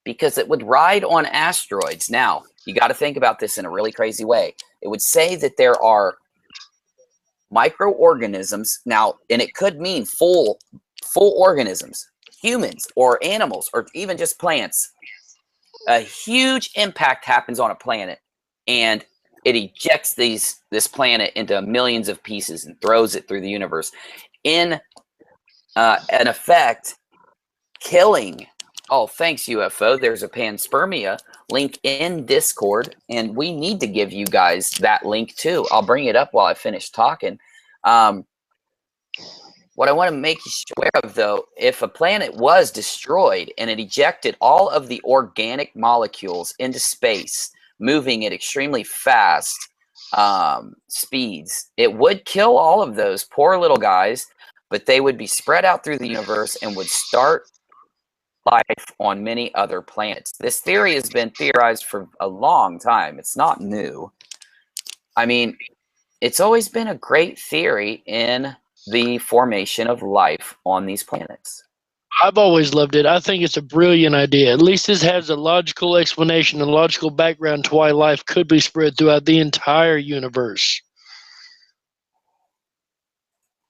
because it would ride on asteroids. Now, you got to think about this in a really crazy way. It would say that there are microorganisms now, and it could mean full organisms, humans or animals or even just plants. A huge impact happens on a planet, and it ejects this planet into millions of pieces and throws it through the universe in an effect killing. Oh, thanks, UFO. There's a Panspermia link in Discord, and we need to give you guys that link too. I'll bring it up while I finish talking. What I want to make you aware of, though, if a planet was destroyed and it ejected all of the organic molecules into space, moving at extremely fast speeds, it would kill all of those poor little guys, but they would be spread out through the universe and would start life on many other planets. This theory has been theorized for a long time. It's not new. I mean, it's always been a great theory in the formation of life on these planets. I've always loved it. I think it's a brilliant idea. At least this has a logical explanation and logical background to why life could be spread throughout the entire universe.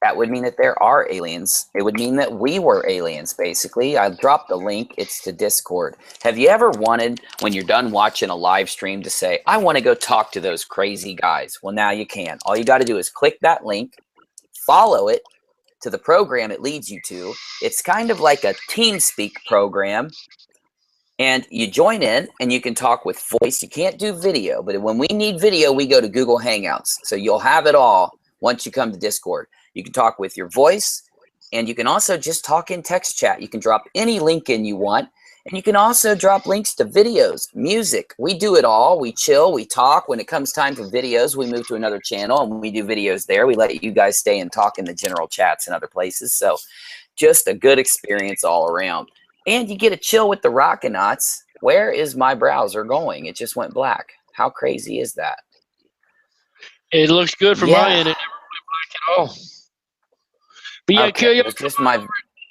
That would mean that there are aliens. It would mean that we were aliens, basically. I dropped the link. It's to Discord. Have you ever wanted, when you're done watching a live stream, to say, I want to go talk to those crazy guys? Well, now you can. All you got to do is click that link, follow it to the program it leads you to. It's kind of like a TeamSpeak program, and you join in and you can talk with voice. You can't do video, but when we need video, we go to Google Hangouts. So you'll have it all once you come to Discord. You can talk with your voice, and you can also just talk in text chat. You can drop any link in you want, and you can also drop links to videos, music. We do it all. We chill, we talk. When it comes time for videos, we move to another channel and we do videos there. We let you guys stay and talk in the general chats and other places. So just a good experience all around. And you get to chill with the Rockinats. Where is my browser going? It just went black. How crazy is that? It looks good from my end. It never went black at all. But yeah, okay, it's just my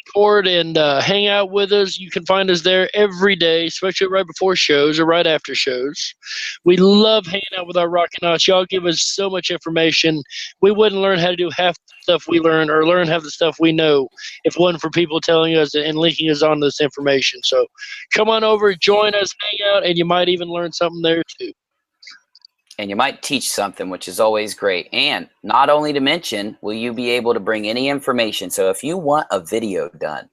Discord and hang out with us. You can find us there every day, especially right before shows or right after shows. We love hanging out with our Rockinats. Y'all give us so much information. We wouldn't learn how to do half the stuff we learn or learn half the stuff we know if it wasn't for people telling us and linking us on this information. So come on over, join us, hang out, and you might even learn something there too. And you might teach something, which is always great. And not only to mention, will you be able to bring any information? So if you want a video done,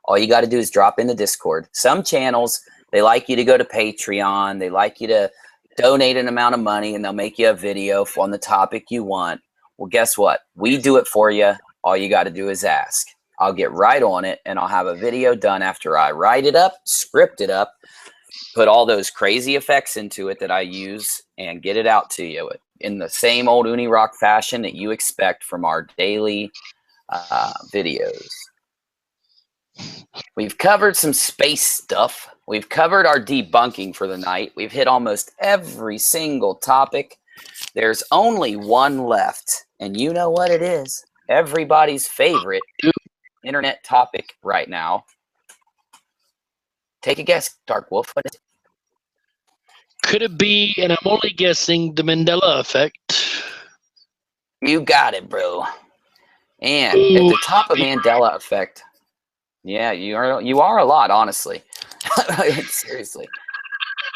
all you got to do is drop in the Discord. Some channels, they like you to go to Patreon. They like you to donate an amount of money, and they'll make you a video on the topic you want. Well, guess what? We do it for you. All you got to do is ask. I'll get right on it, and I'll have a video done after I write it up, script it up, put all those crazy effects into it that I use, and get it out to you in the same old Unirock fashion that you expect from our daily videos. We've covered some space stuff. We've covered our debunking for the night. We've hit almost every single topic. There's only one left, and you know what it is. Everybody's favorite internet topic right now. Take a guess, Darkwolf. What is it? Could it be, and I'm only guessing, the Mandela effect? You got it, bro. And at the top of Mandela effect, yeah, you are a lot, honestly. Seriously.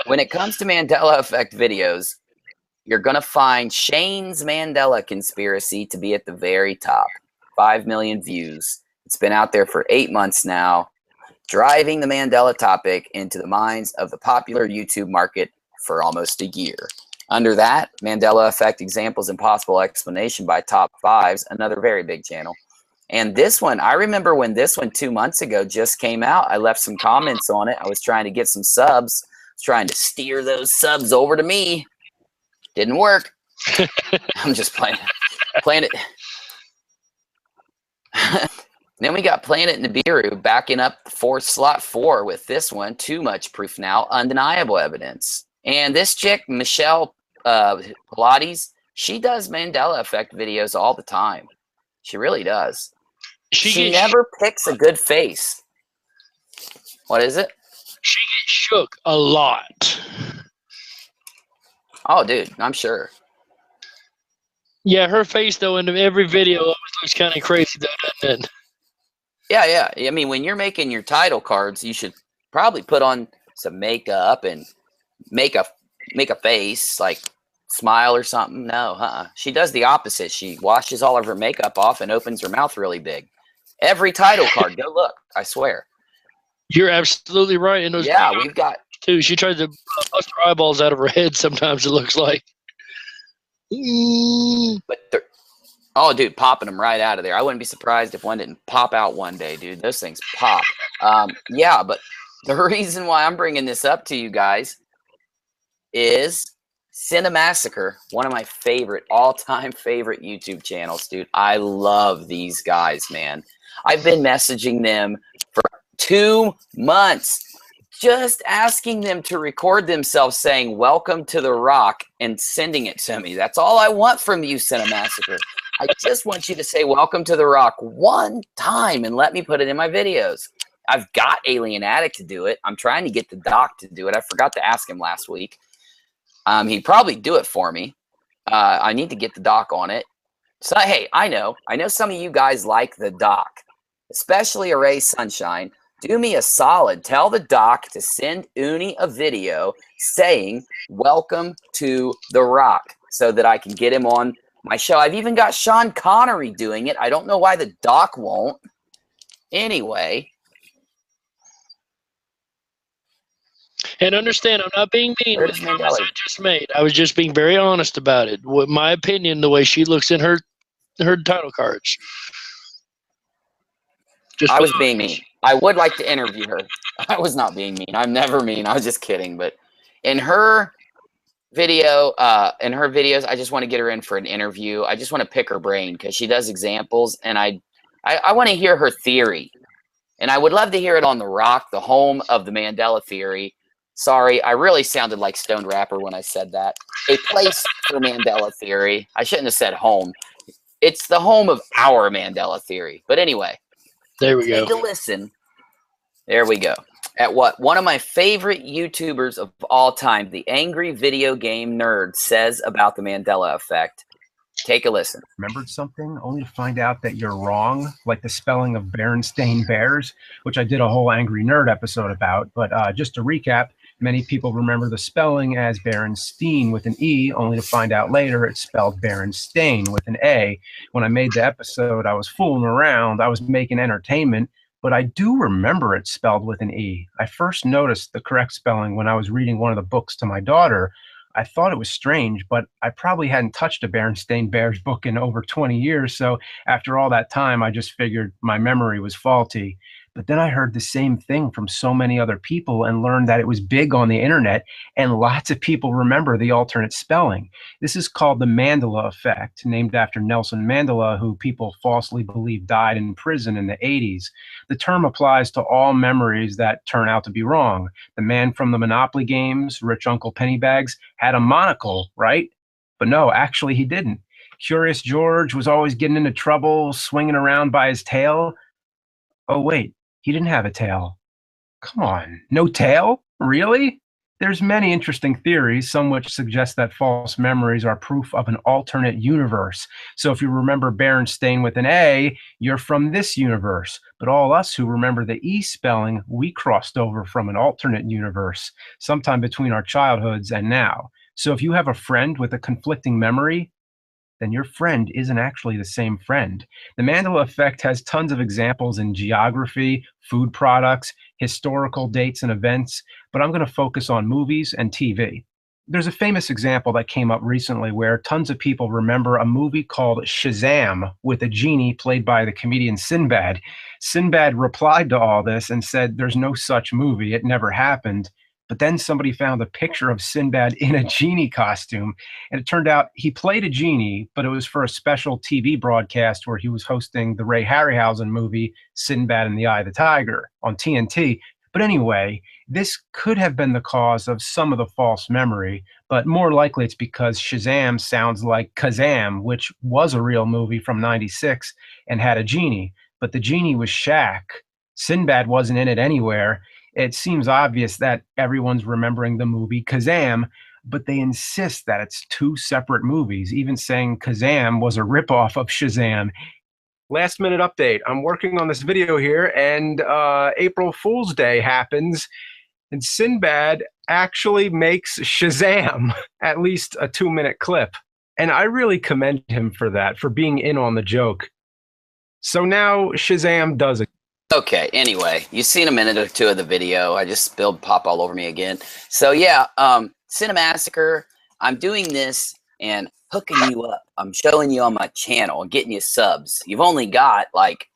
When it comes to Mandela effect videos, you're going to find Shane's Mandela conspiracy to be at the very top. 5 million views. It's been out there for 8 months now, driving the Mandela topic into the minds of the popular YouTube market for almost a year. Under that, Mandela Effect Examples and Possible Explanation by Top Fives, another very big channel. And this one, I remember when this one 2 months ago just came out, I left some comments on it. I was trying to get some subs. I was trying to steer those subs over to me. Didn't work. I'm just playing it. Then we got Planet Nibiru backing up for slot 4 with this one. Too much proof now. Undeniable evidence. And this chick, Michelle Pilates, she does Mandela Effect videos all the time. She really does. She never picks a good face. What is it? She gets shook a lot. Oh, dude, I'm sure. Yeah, her face though in every video always looks kind of crazy though, doesn't it? Yeah. I mean, when you're making your title cards, you should probably put on some makeup and make a face, like smile or something. No, she does the opposite. She washes all of her makeup off and opens her mouth really big. Every title card, go look. I swear. You're absolutely right. In those Yeah, we've got too. She tries to bust her eyeballs out of her head. Sometimes it looks like. But oh, dude, popping them right out of there. I wouldn't be surprised if one didn't pop out one day, dude. Those things pop. Yeah, but the reason why I'm bringing this up to you guys is Cinemassacre, one of my all-time favorite YouTube channels, dude. I love these guys, man. I've been messaging them for 2 months, just asking them to record themselves saying, "Welcome to the Rock," and sending it to me. That's all I want from you, Cinemassacre. I just want you to say, "Welcome to the Rock" one time and let me put it in my videos. I've got Alien Addict to do it. I'm trying to get the doc to do it. I forgot to ask him last week. He'd probably do it for me. I need to get the doc on it. So, hey, I know some of you guys like the doc, especially Array Sunshine. Do me a solid. Tell the doc to send Uni a video saying, "Welcome to the Rock," so that I can get him on my show. I've even got Sean Connery doing it. I don't know why the doc won't. Anyway. And understand, I'm not being mean with the comments I just made. I was just being very honest about it. With my opinion, the way she looks in her title cards. I was being mean. I would like to interview her. I was not being mean. I'm never mean. I was just kidding. But in her videos, I just want to get her in for an interview. I just want to pick her brain because she does examples, and I want to hear her theory. And I would love to hear it on The Rock, the home of the Mandela theory. Sorry, I really sounded like StonedRappper when I said that. A place for Mandela theory. I shouldn't have said home. It's the home of our Mandela theory. But anyway. There we go. Take a listen. There we go. At what one of my favorite YouTubers of all time, the Angry Video Game Nerd, says about the Mandela effect. Take a listen. Remembered something only to find out that you're wrong, like the spelling of Berenstain Bears, which I did a whole Angry Nerd episode about. But just to recap, many people remember the spelling as Berenstein with an E, only to find out later it's spelled Berenstain with an A. When I made the episode, I was fooling around. I was making entertainment, but I do remember it spelled with an E. I first noticed the correct spelling when I was reading one of the books to my daughter. I thought it was strange, but I probably hadn't touched a Berenstain Bears book in over 20 years, so after all that time, I just figured my memory was faulty. But then I heard the same thing from so many other people and learned that it was big on the internet, and lots of people remember the alternate spelling. This is called the Mandela effect, named after Nelson Mandela, who people falsely believe died in prison in the 80s. The term applies to all memories that turn out to be wrong. The man from the Monopoly games, Rich Uncle Pennybags, had a monocle, right? But no, actually he didn't. Curious George was always getting into trouble, swinging around by his tail. Oh, wait. He didn't have a tail. Come on, no tail? Really? There's many interesting theories, some which suggest that false memories are proof of an alternate universe. So if you remember Berenstain with an A, you're from this universe. But all us who remember the E spelling, we crossed over from an alternate universe, sometime between our childhoods and now. So if you have a friend with a conflicting memory, then your friend isn't actually the same friend. The Mandela effect has tons of examples in geography, food products, historical dates and events, but I'm going to focus on movies and TV. There's a famous example that came up recently where tons of people remember a movie called Shazam with a genie played by the comedian Sinbad. Sinbad replied to all this and said there's no such movie, it never happened. But then somebody found a picture of Sinbad in a genie costume, and it turned out he played a genie, but it was for a special TV broadcast where he was hosting the Ray Harryhausen movie Sinbad and the Eye of the Tiger on TNT. But anyway, this could have been the cause of some of the false memory, but more likely it's because Shazam sounds like Kazam, which was a real movie from '96 and had a genie, but the genie was Shaq. Sinbad wasn't in it anywhere. It seems obvious that everyone's remembering the movie Kazam, but they insist that it's two separate movies, even saying Kazam was a ripoff of Shazam. Last minute update. I'm working on this video here, and April Fool's Day happens, and Sinbad actually makes Shazam, at least a 2-minute clip. And I really commend him for that, for being in on the joke. So now Shazam does it. Okay, anyway, you've seen a minute or two of the video. I just spilled pop all over me again. So yeah, Cinemassacre, I'm doing this and hooking you up. I'm showing you on my channel and getting you subs. You've only got like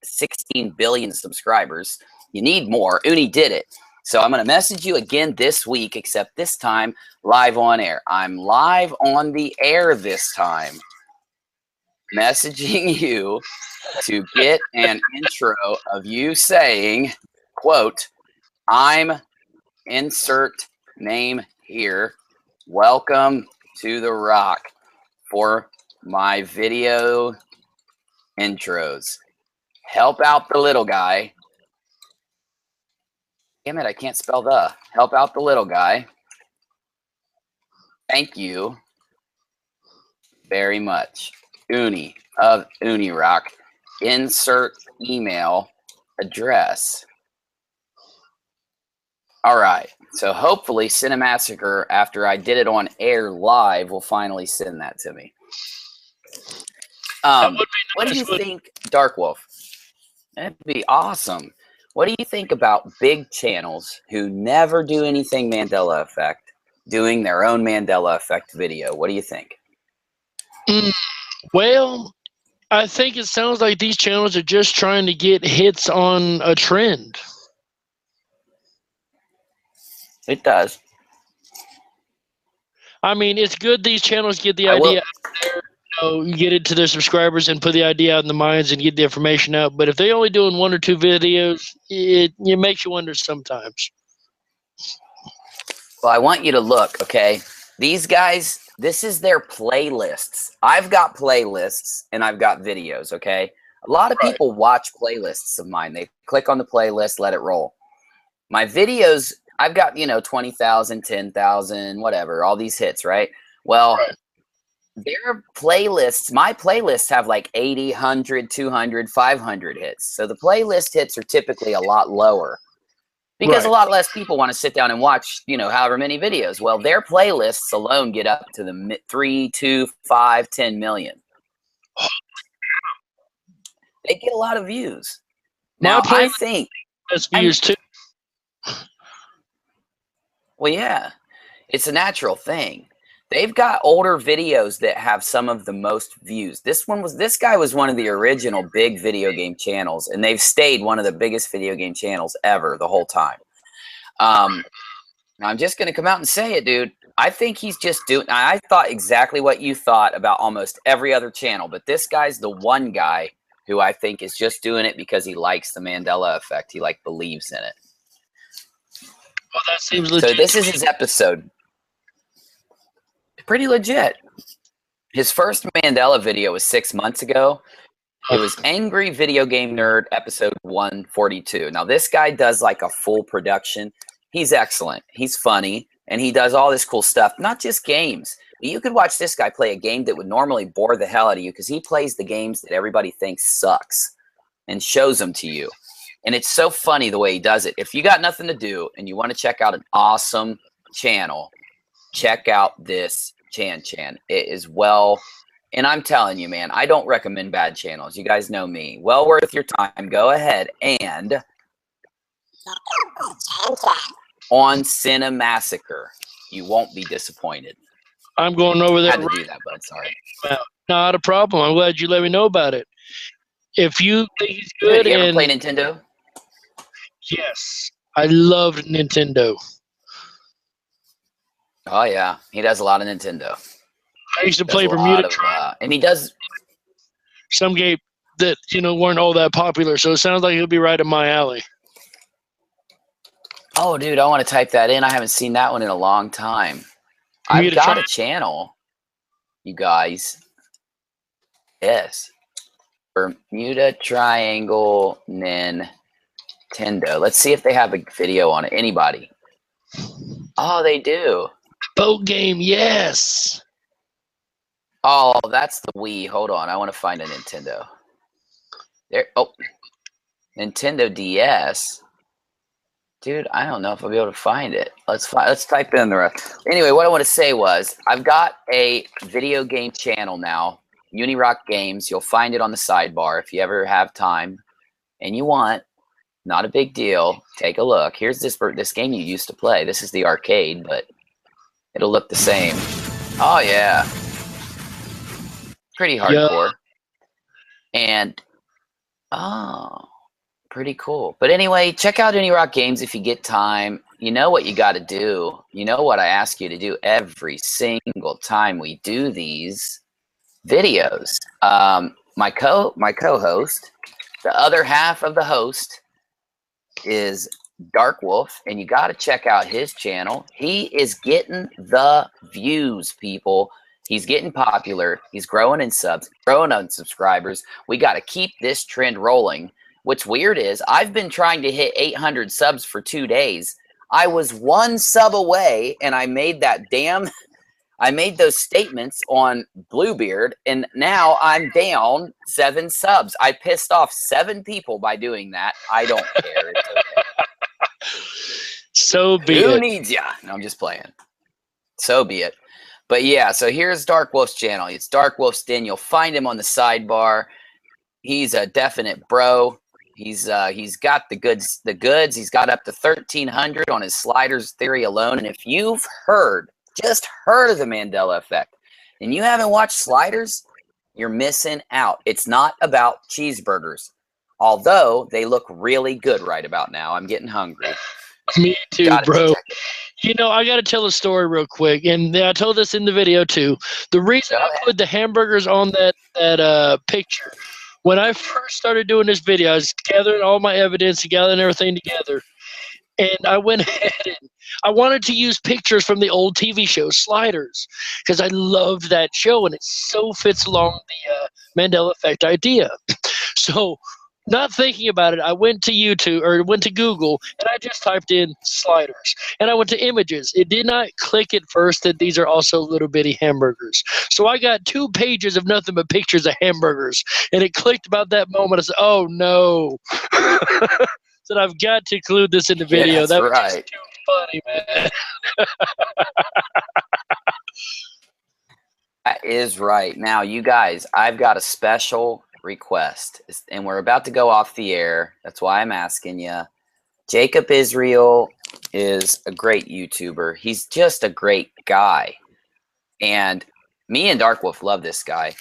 16 billion subscribers. You need more. Uni did it. So I'm going to message you again this week, except this time live on air. I'm live on the air this time, messaging you to get an intro of you saying, quote, I'm insert name here. Welcome to the Rock for my video intros. Help out the little guy. Damn it, I can't spell the. Help out the little guy. Thank you very much. Uni of Unirock. Insert email address. All right. So hopefully Cinemassacre, after I did it on air live, will finally send that to me. What do you think, Darkwolf? That'd be awesome. What do you think about big channels who never do anything Mandela Effect, doing their own Mandela Effect video? What do you think? Well, I think it sounds like these channels are just trying to get hits on a trend. It does. I mean, it's good these channels get the idea out there, you get it to their subscribers and put the idea out in the minds and get the information out. But if they're only doing 1 or 2 videos, it makes you wonder sometimes. Well, I want you to look, okay? These guys, this is their playlists. I've got playlists and I've got videos, okay? A lot of people watch playlists of mine. They click on the playlist, let it roll. My videos, I've got, 20,000, 10,000, whatever, all these hits, right? Well, their playlists, my playlists have like 80, 100, 200, 500 hits. So the playlist hits are typically a lot lower because a lot less people want to sit down and watch, however many videos. Well, their playlists alone get up to the 3, 2, 5, 10 million. They get a lot of views. Now, I think that's views too. Well, yeah, it's a natural thing. They've got older videos that have some of the most views. This guy was one of the original big video game channels, and they've stayed one of the biggest video game channels ever the whole time. Now I'm just going to come out and say it, dude. I think he's just doing, I thought exactly what you thought about almost every other channel, but this guy's the one guy who I think is just doing it because he likes the Mandela Effect. He believes in it. Well, that seems legit. So this is his episode. Pretty legit. His first Mandela video was 6 months ago. It was Angry Video Game Nerd episode 142. Now this guy does like a full production. He's excellent. He's funny, and he does all this cool stuff. Not just games. You could watch this guy play a game that would normally bore the hell out of you because he plays the games that everybody thinks sucks and shows them to you. And it's so funny the way he does it. If you got nothing to do and you want to check out an awesome channel, check out this Chan. It is and I'm telling you, man, I don't recommend bad channels. You guys know me. Well worth your time. Go ahead and on Cinemassacre, you won't be disappointed. I'm going over there. I had to do that, bud. Sorry. Not a problem. I'm glad you let me know about it. If you think he's good, you ever play Nintendo? Yes, I loved Nintendo. Oh yeah, he does a lot of Nintendo. I used to play Bermuda Triangle, and he does some game that weren't all that popular. So it sounds like he'll be right in my alley. Oh, dude, I want to type that in. I haven't seen that one in a long time. I've got a channel, you guys. Yes, Bermuda Triangle Nin Nintendo. Let's see if they have a video on it. Anybody? Oh, they do. Boat game, yes. Oh, that's the Wii. Hold on, I want to find a Nintendo. There. Oh, Nintendo DS. Dude, I don't know if I'll be able to find it. Let's type in the rest. Anyway, what I want to say was I've got a video game channel now, Unirock Games. You'll find it on the sidebar if you ever have time and you want. Not a big deal. Take a look. Here's this game you used to play. This is the arcade, but it'll look the same. Oh yeah, pretty hardcore. Yeah. And oh. Pretty cool. But anyway, check out Unirock Games if you get time. You know what you got to do. You know what I ask you to do every single time we do these videos. My co-host, the other half of the host, is Darkwolf, and you got to check out his channel. He is getting the views, people. He's getting popular. He's growing in subs, growing on subscribers. We got to keep this trend rolling. What's weird is I've been trying to hit 800 subs for 2 days. I was 1 sub away, and I made I made those statements on BlueBeard, and now I'm down 7 subs. I pissed off 7 people by doing that. I don't care. It's okay. So be it. Who needs ya? No, I'm just playing. So be it. But yeah, so here's Darkwolf's channel. It's Darkwolf's Den. You'll find him on the sidebar. He's a definite bro. He's got the goods. He's got up to 1,300 on his sliders theory alone. And if you've just heard of the Mandela effect, and you haven't watched sliders, you're missing out. It's not about cheeseburgers, although they look really good right about now. I'm getting hungry. Me too, bro. You know, I got to tell a story real quick, and I told this in the video too. The reason I put the hamburgers on that picture. When I first started doing this video, I was gathering all my evidence, gathering everything together, and I went ahead and I wanted to use pictures from the old TV show Sliders because I loved that show, and it so fits along the Mandela effect idea. So, not thinking about it, I went to YouTube or went to Google, and I just typed in sliders, and I went to images. It did not click at first that these are also little bitty hamburgers. So I got 2 pages of nothing but pictures of hamburgers, and it clicked about that moment. I said, "Oh no!" So I've got to include this in the video. Yeah, that was right. just too funny, man. That is right. Now, you guys, I've got a special request, and we're about to go off the air. That's why I'm asking you. Jacob Israel is a great YouTuber. He's just a great guy, and me and Darkwolf love this guy.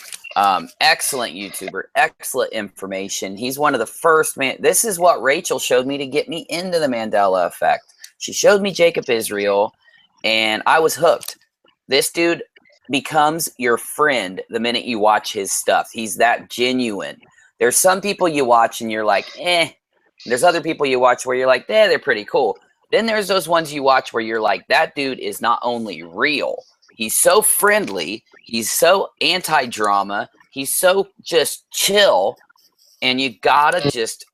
Excellent YouTuber, excellent information. He's one of the first, man. This is what Rachel showed me to get me into the Mandela effect. She showed me Jacob Israel, and I was hooked. This dude becomes your friend the minute you watch his stuff. He's that genuine. There's some people you watch and you're like, eh. There's other people you watch where you're like, eh, they're pretty cool. Then there's those ones you watch where you're like, that dude is not only real, he's so friendly, he's so anti-drama, he's so just chill, and you gotta just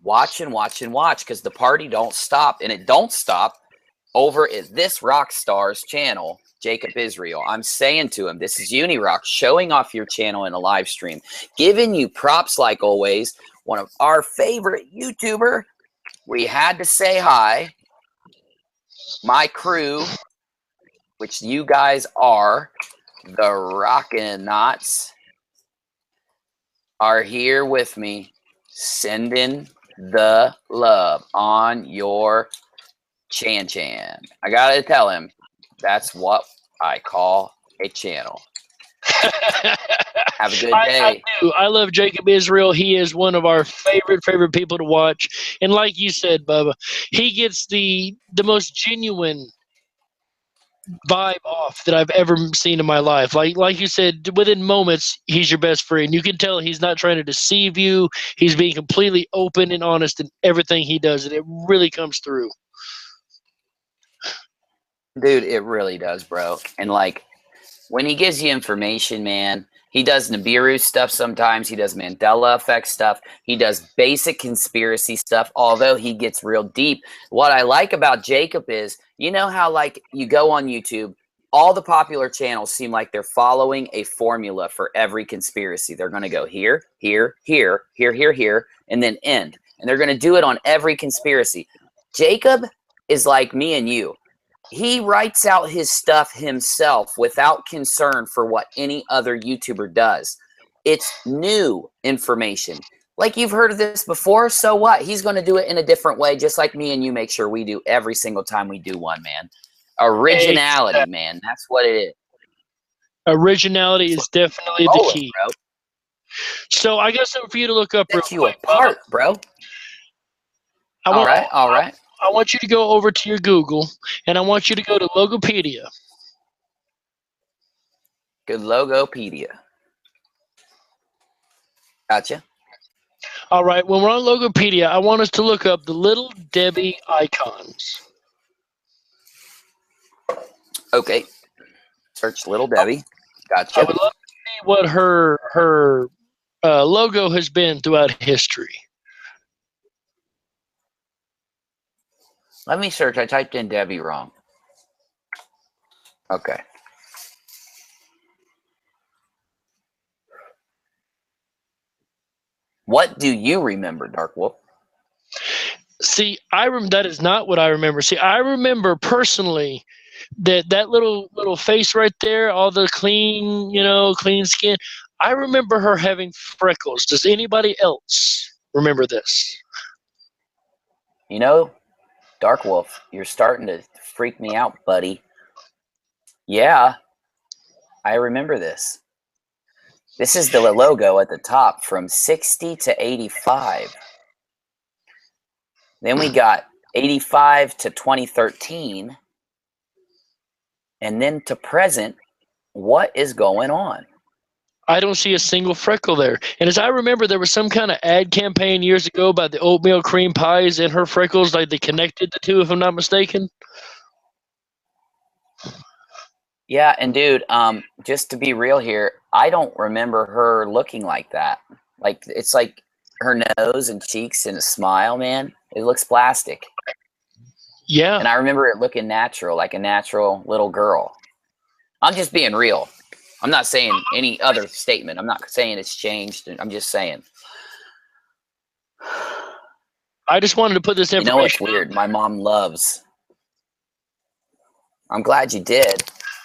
watch and watch and watch because the party don't stop, and it don't stop over at this rock star's channel, Jacob Israel. I'm saying to him, this is Unirock showing off your channel in a live stream, giving you props like always. One of our favorite YouTuber. We had to say hi. My crew, which you guys are, the Rockinati, are here with me, sending the love on your Chan. I gotta tell him, that's what I call a channel. Have a good day. I love Jacob Israel. He is one of our favorite people to watch. And like you said, Bubba, he gets the most genuine vibe off that I've ever seen in my life. Like you said, within moments, he's your best friend. You can tell he's not trying to deceive you. He's being completely open and honest in everything he does, and it really comes through. Dude, it really does, bro. And like when he gives you information, man, He does Nibiru stuff sometimes. He does Mandela effect stuff. He does basic conspiracy stuff, although he gets real deep. What I like about Jacob is, you know how like you go on YouTube, all the popular channels seem like they're following a formula for every conspiracy. They're going to go here, here, here, here, here, here, and then end. And they're going to do it on every conspiracy. Jacob is like me and you. He writes out his stuff himself without concern for what any other YouTuber does. It's new information. Like you've heard of this before, so what? He's going to do it in a different way, just like me and you make sure we do every single time we do one, man. Originality, man. That's what it is. Originality is definitely the key. Bro. So I got something for you to look up real Set you quick. apart, bro. All right. I want you to go over to your Google, and I want you to go to Logopedia. Good Logopedia. Gotcha. All right, when we're on Logopedia, I want us to look up the Little Debbie icons. Okay. Search Little Debbie. Gotcha. I would love to see what her logo has been throughout history. Let me search. I typed in Debbie wrong. Okay. What do you remember, Darkwolf? See, that is not what I remember. See, I remember personally that little face right there, all the clean, clean skin. I remember her having freckles. Does anybody else remember this? You know, Darkwolf, you're starting to freak me out, buddy. Yeah, I remember this. This is the logo at the top from 60 to 85. Then we got 85 to 2013. And then to present, what is going on? I don't see a single freckle there. And as I remember, there was some kind of ad campaign years ago about the oatmeal cream pies and her freckles, like they connected the two, if I'm not mistaken. Yeah, and dude, just to be real here, I don't remember her looking like that. Like, it's like her nose and cheeks and a smile, man. It looks plastic. Yeah. And I remember it looking natural, like a natural little girl. I'm just being real. I'm not saying any other statement. I'm not saying it's changed. I'm just saying. I just wanted to put this information. You know what's weird? My mom loves. I'm glad you did.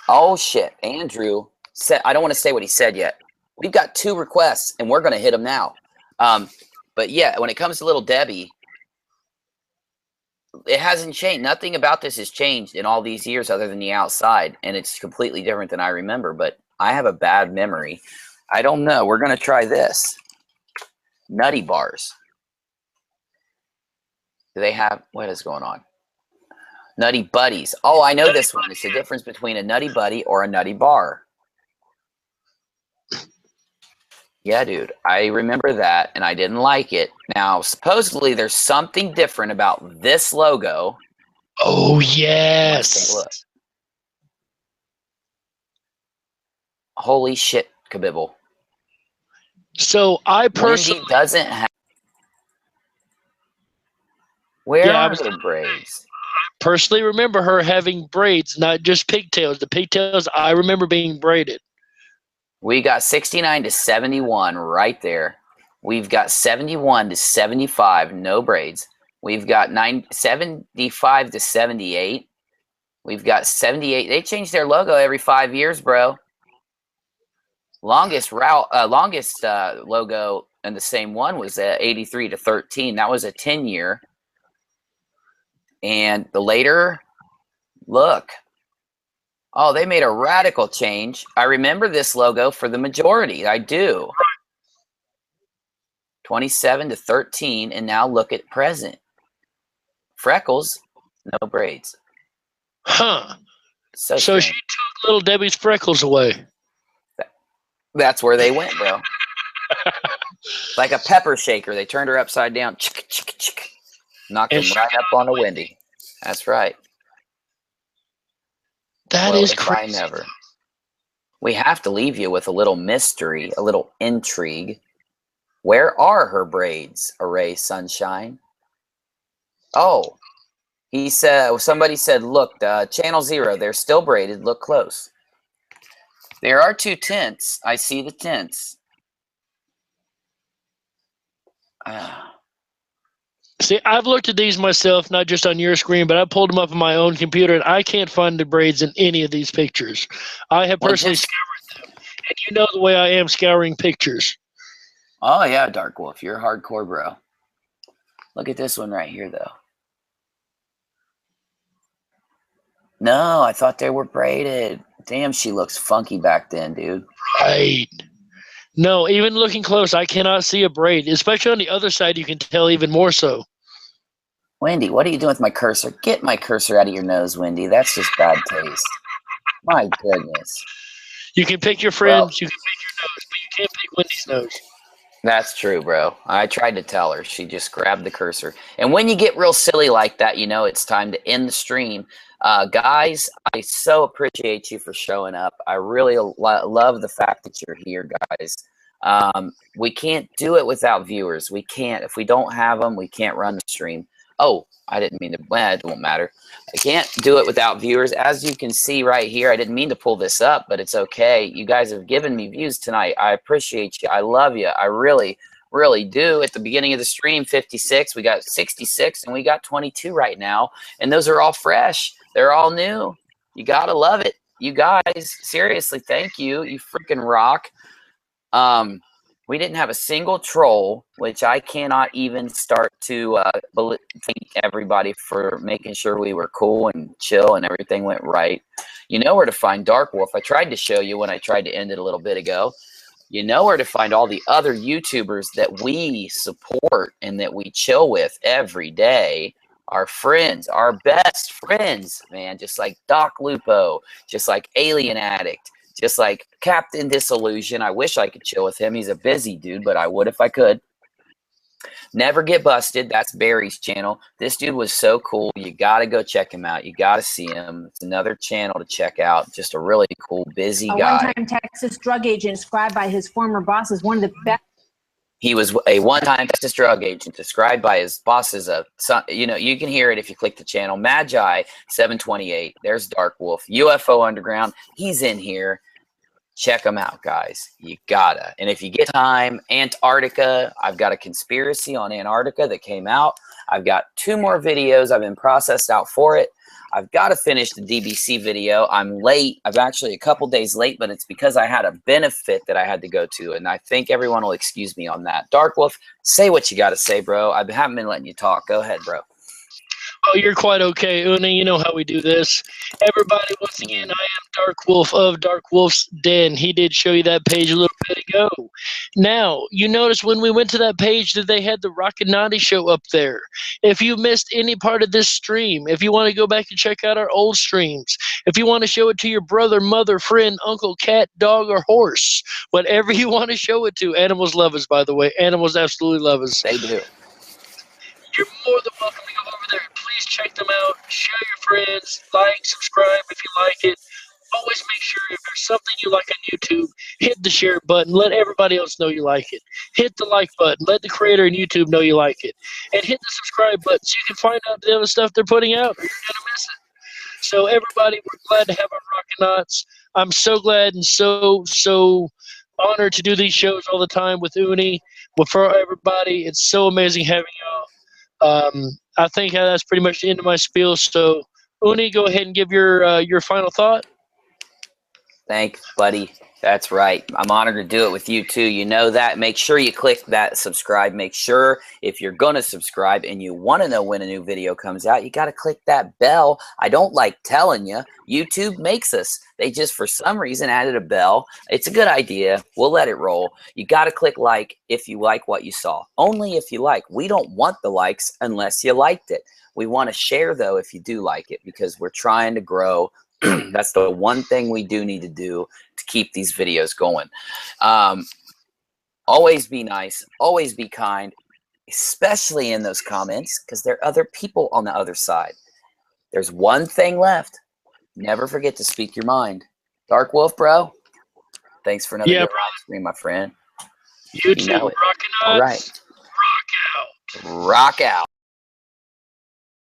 Oh, shit. Andrew said, I don't want to say what he said yet. We've got 2 requests, and we're going to hit them now. But yeah, when it comes to Little Debbie, it hasn't changed. Nothing about this has changed in all these years other than the outside, and it's completely different than I remember, but I have a bad memory. I don't know. We're going to try this. Nutty bars. Do they have, what is going on? Nutty Buddies. Oh, I know this one. It's the difference between a Nutty Buddy or a Nutty Bar. Yeah, dude. I remember that, and I didn't like it. Now, supposedly, there's something different about this logo. Oh, Let's take a yes. look. Holy shit, Kabibble. So I personally Wendy doesn't have. Where Yeah, I are was- the braids? personally remember her having braids, not just pigtails. The pigtails I remember being braided. We got 69 to 71 right there. We've got 71 to 75, no braids. We've got 75 to 78. We've got 78. They change their logo every 5 years, bro. Longest logo and the same one was 83 to 13. That was a 10-year. And the later, look. Oh, they made a radical change. I remember this logo for the majority. I do. 27 to 13, and now look at present. Freckles, no braids. Huh. So So strange. she took Little Debbie's freckles away. That's where they went, bro. Like a pepper shaker. They turned her upside down. Chick, chick, chick. Knocked And him she- right up on a Wendy. That's right. That Well, is if I crazy. never. we have to leave you with a little mystery, a little intrigue. Where are her braids, Array Sunshine? Oh, he said, somebody said, look, channel 0, they're still braided. Look close. There are 2 tints. I see the tints. See, I've looked at these myself, not just on your screen, but I pulled them up on my own computer, and I can't find the braids in any of these pictures. I have personally scoured them, and you know the way I am scouring pictures. Oh, yeah, Dark Wolf, you're hardcore, bro. Look at this one right here, though. No, I thought they were braided. Damn, she looks funky back then, dude. Right. No, even looking close, I cannot see a braid. Especially on the other side, you can tell even more so. Wendy, what are you doing with my cursor? Get my cursor out of your nose, Wendy. That's just bad taste. My goodness. You can pick your friends, you can pick your nose, but you can't pick Wendy's nose. That's true, bro. I tried to tell her. She just grabbed the cursor. And when you get real silly like that, you know it's time to end the stream. Guys, I so appreciate you for showing up. I really love the fact that you're here, guys. We can't do it without viewers. We can't. If we don't have them, we can't run the stream. Oh, I didn't mean to. Well, it won't matter. I can't do it without viewers. As you can see right here, I didn't mean to pull this up, but it's okay. You guys have given me views tonight. I appreciate you. I love you. I really, really do. At the beginning of the stream, 56. We got 66, and we got 22 right now. And those are all fresh. They're all new. You got to love it. You guys, seriously, thank you. You freaking rock. We didn't have a single troll, which I cannot even start to thank everybody for making sure we were cool and chill and everything went right. You know where to find Dark Wolf. I tried to show you when I tried to end it a little bit ago. You know where to find all the other YouTubers that we support and that we chill with every day. Our friends, our best friends, man, just like Doc Lupo, just like Alien Addict, just like Captain Disillusion. I wish I could chill with him. He's a busy dude, but I would if I could. Never Get Busted. That's Barry's channel. This dude was so cool. You got to go check him out. You got to see him. It's another channel to check out. Just a really cool, busy guy. A one-time Texas drug agent described by his former boss as one of the best. He was a one-time Texas drug agent described by his boss as a son. You know, you can hear it if you click the channel. Magi 728. There's Dark Wolf. UFO Underground. He's in here. Check him out, guys. You gotta. And if you get time, Antarctica. I've got a conspiracy on Antarctica that came out. I've got 2 more videos. I've been processed out for it. I've got to finish the DBC video. I'm late. I'm actually a couple days late, but it's because I had a benefit that I had to go to, and I think everyone will excuse me on that. Dark Wolf, say what you got to say, bro. I haven't been letting you talk. Go ahead, bro. Oh, you're quite okay, Una. You know how we do this. Everybody, once again, I am Dark Wolf of Dark Wolf's Den. He did show you that page a little bit ago. Now, you notice when we went to that page that they had the Rockinati show up there. If you missed any part of this stream, if you want to go back and check out our old streams, if you want to show it to your brother, mother, friend, uncle, cat, dog, or horse, whatever you want to show it to. Animals love us, by the way. Animals absolutely love us. They do. You're more than welcome to go over there. Please check them out. Share your friends. Like, subscribe if you like it. Always make sure if there's something you like on YouTube, hit the share button. Let everybody else know you like it. Hit the like button. Let the creator on YouTube know you like it. And hit the subscribe button so you can find out the other stuff they're putting out, or you're going to miss it. So everybody, we're glad to have our Rockinauts. I'm so glad and so honored to do these shows all the time with Uni. But for everybody, it's so amazing having y'all. I think that's pretty much the end of my spiel. So, Uni, go ahead and give your final thought. Thanks, buddy. That's right. I'm honored to do it with you, too. You know that. Make sure you click that subscribe. Make sure if you're going to subscribe and you want to know when a new video comes out, you got to click that bell. I don't like telling you. YouTube makes us. They just, for some reason, added a bell. It's a good idea. We'll let it roll. You got to click like if you like what you saw. Only if you like. We don't want the likes unless you liked it. We want to share, though, if you do like it, because we're trying to grow. That's the one thing we do need to do to keep these videos going. Always be nice. Always be kind, especially in those comments, because there are other people on the other side. There's one thing left. Never forget to speak your mind. Dark Wolf, bro, Thanks for another Yeah, good live stream, my friend. You too. know it. Rockinati. All right. Rock out. Rock out.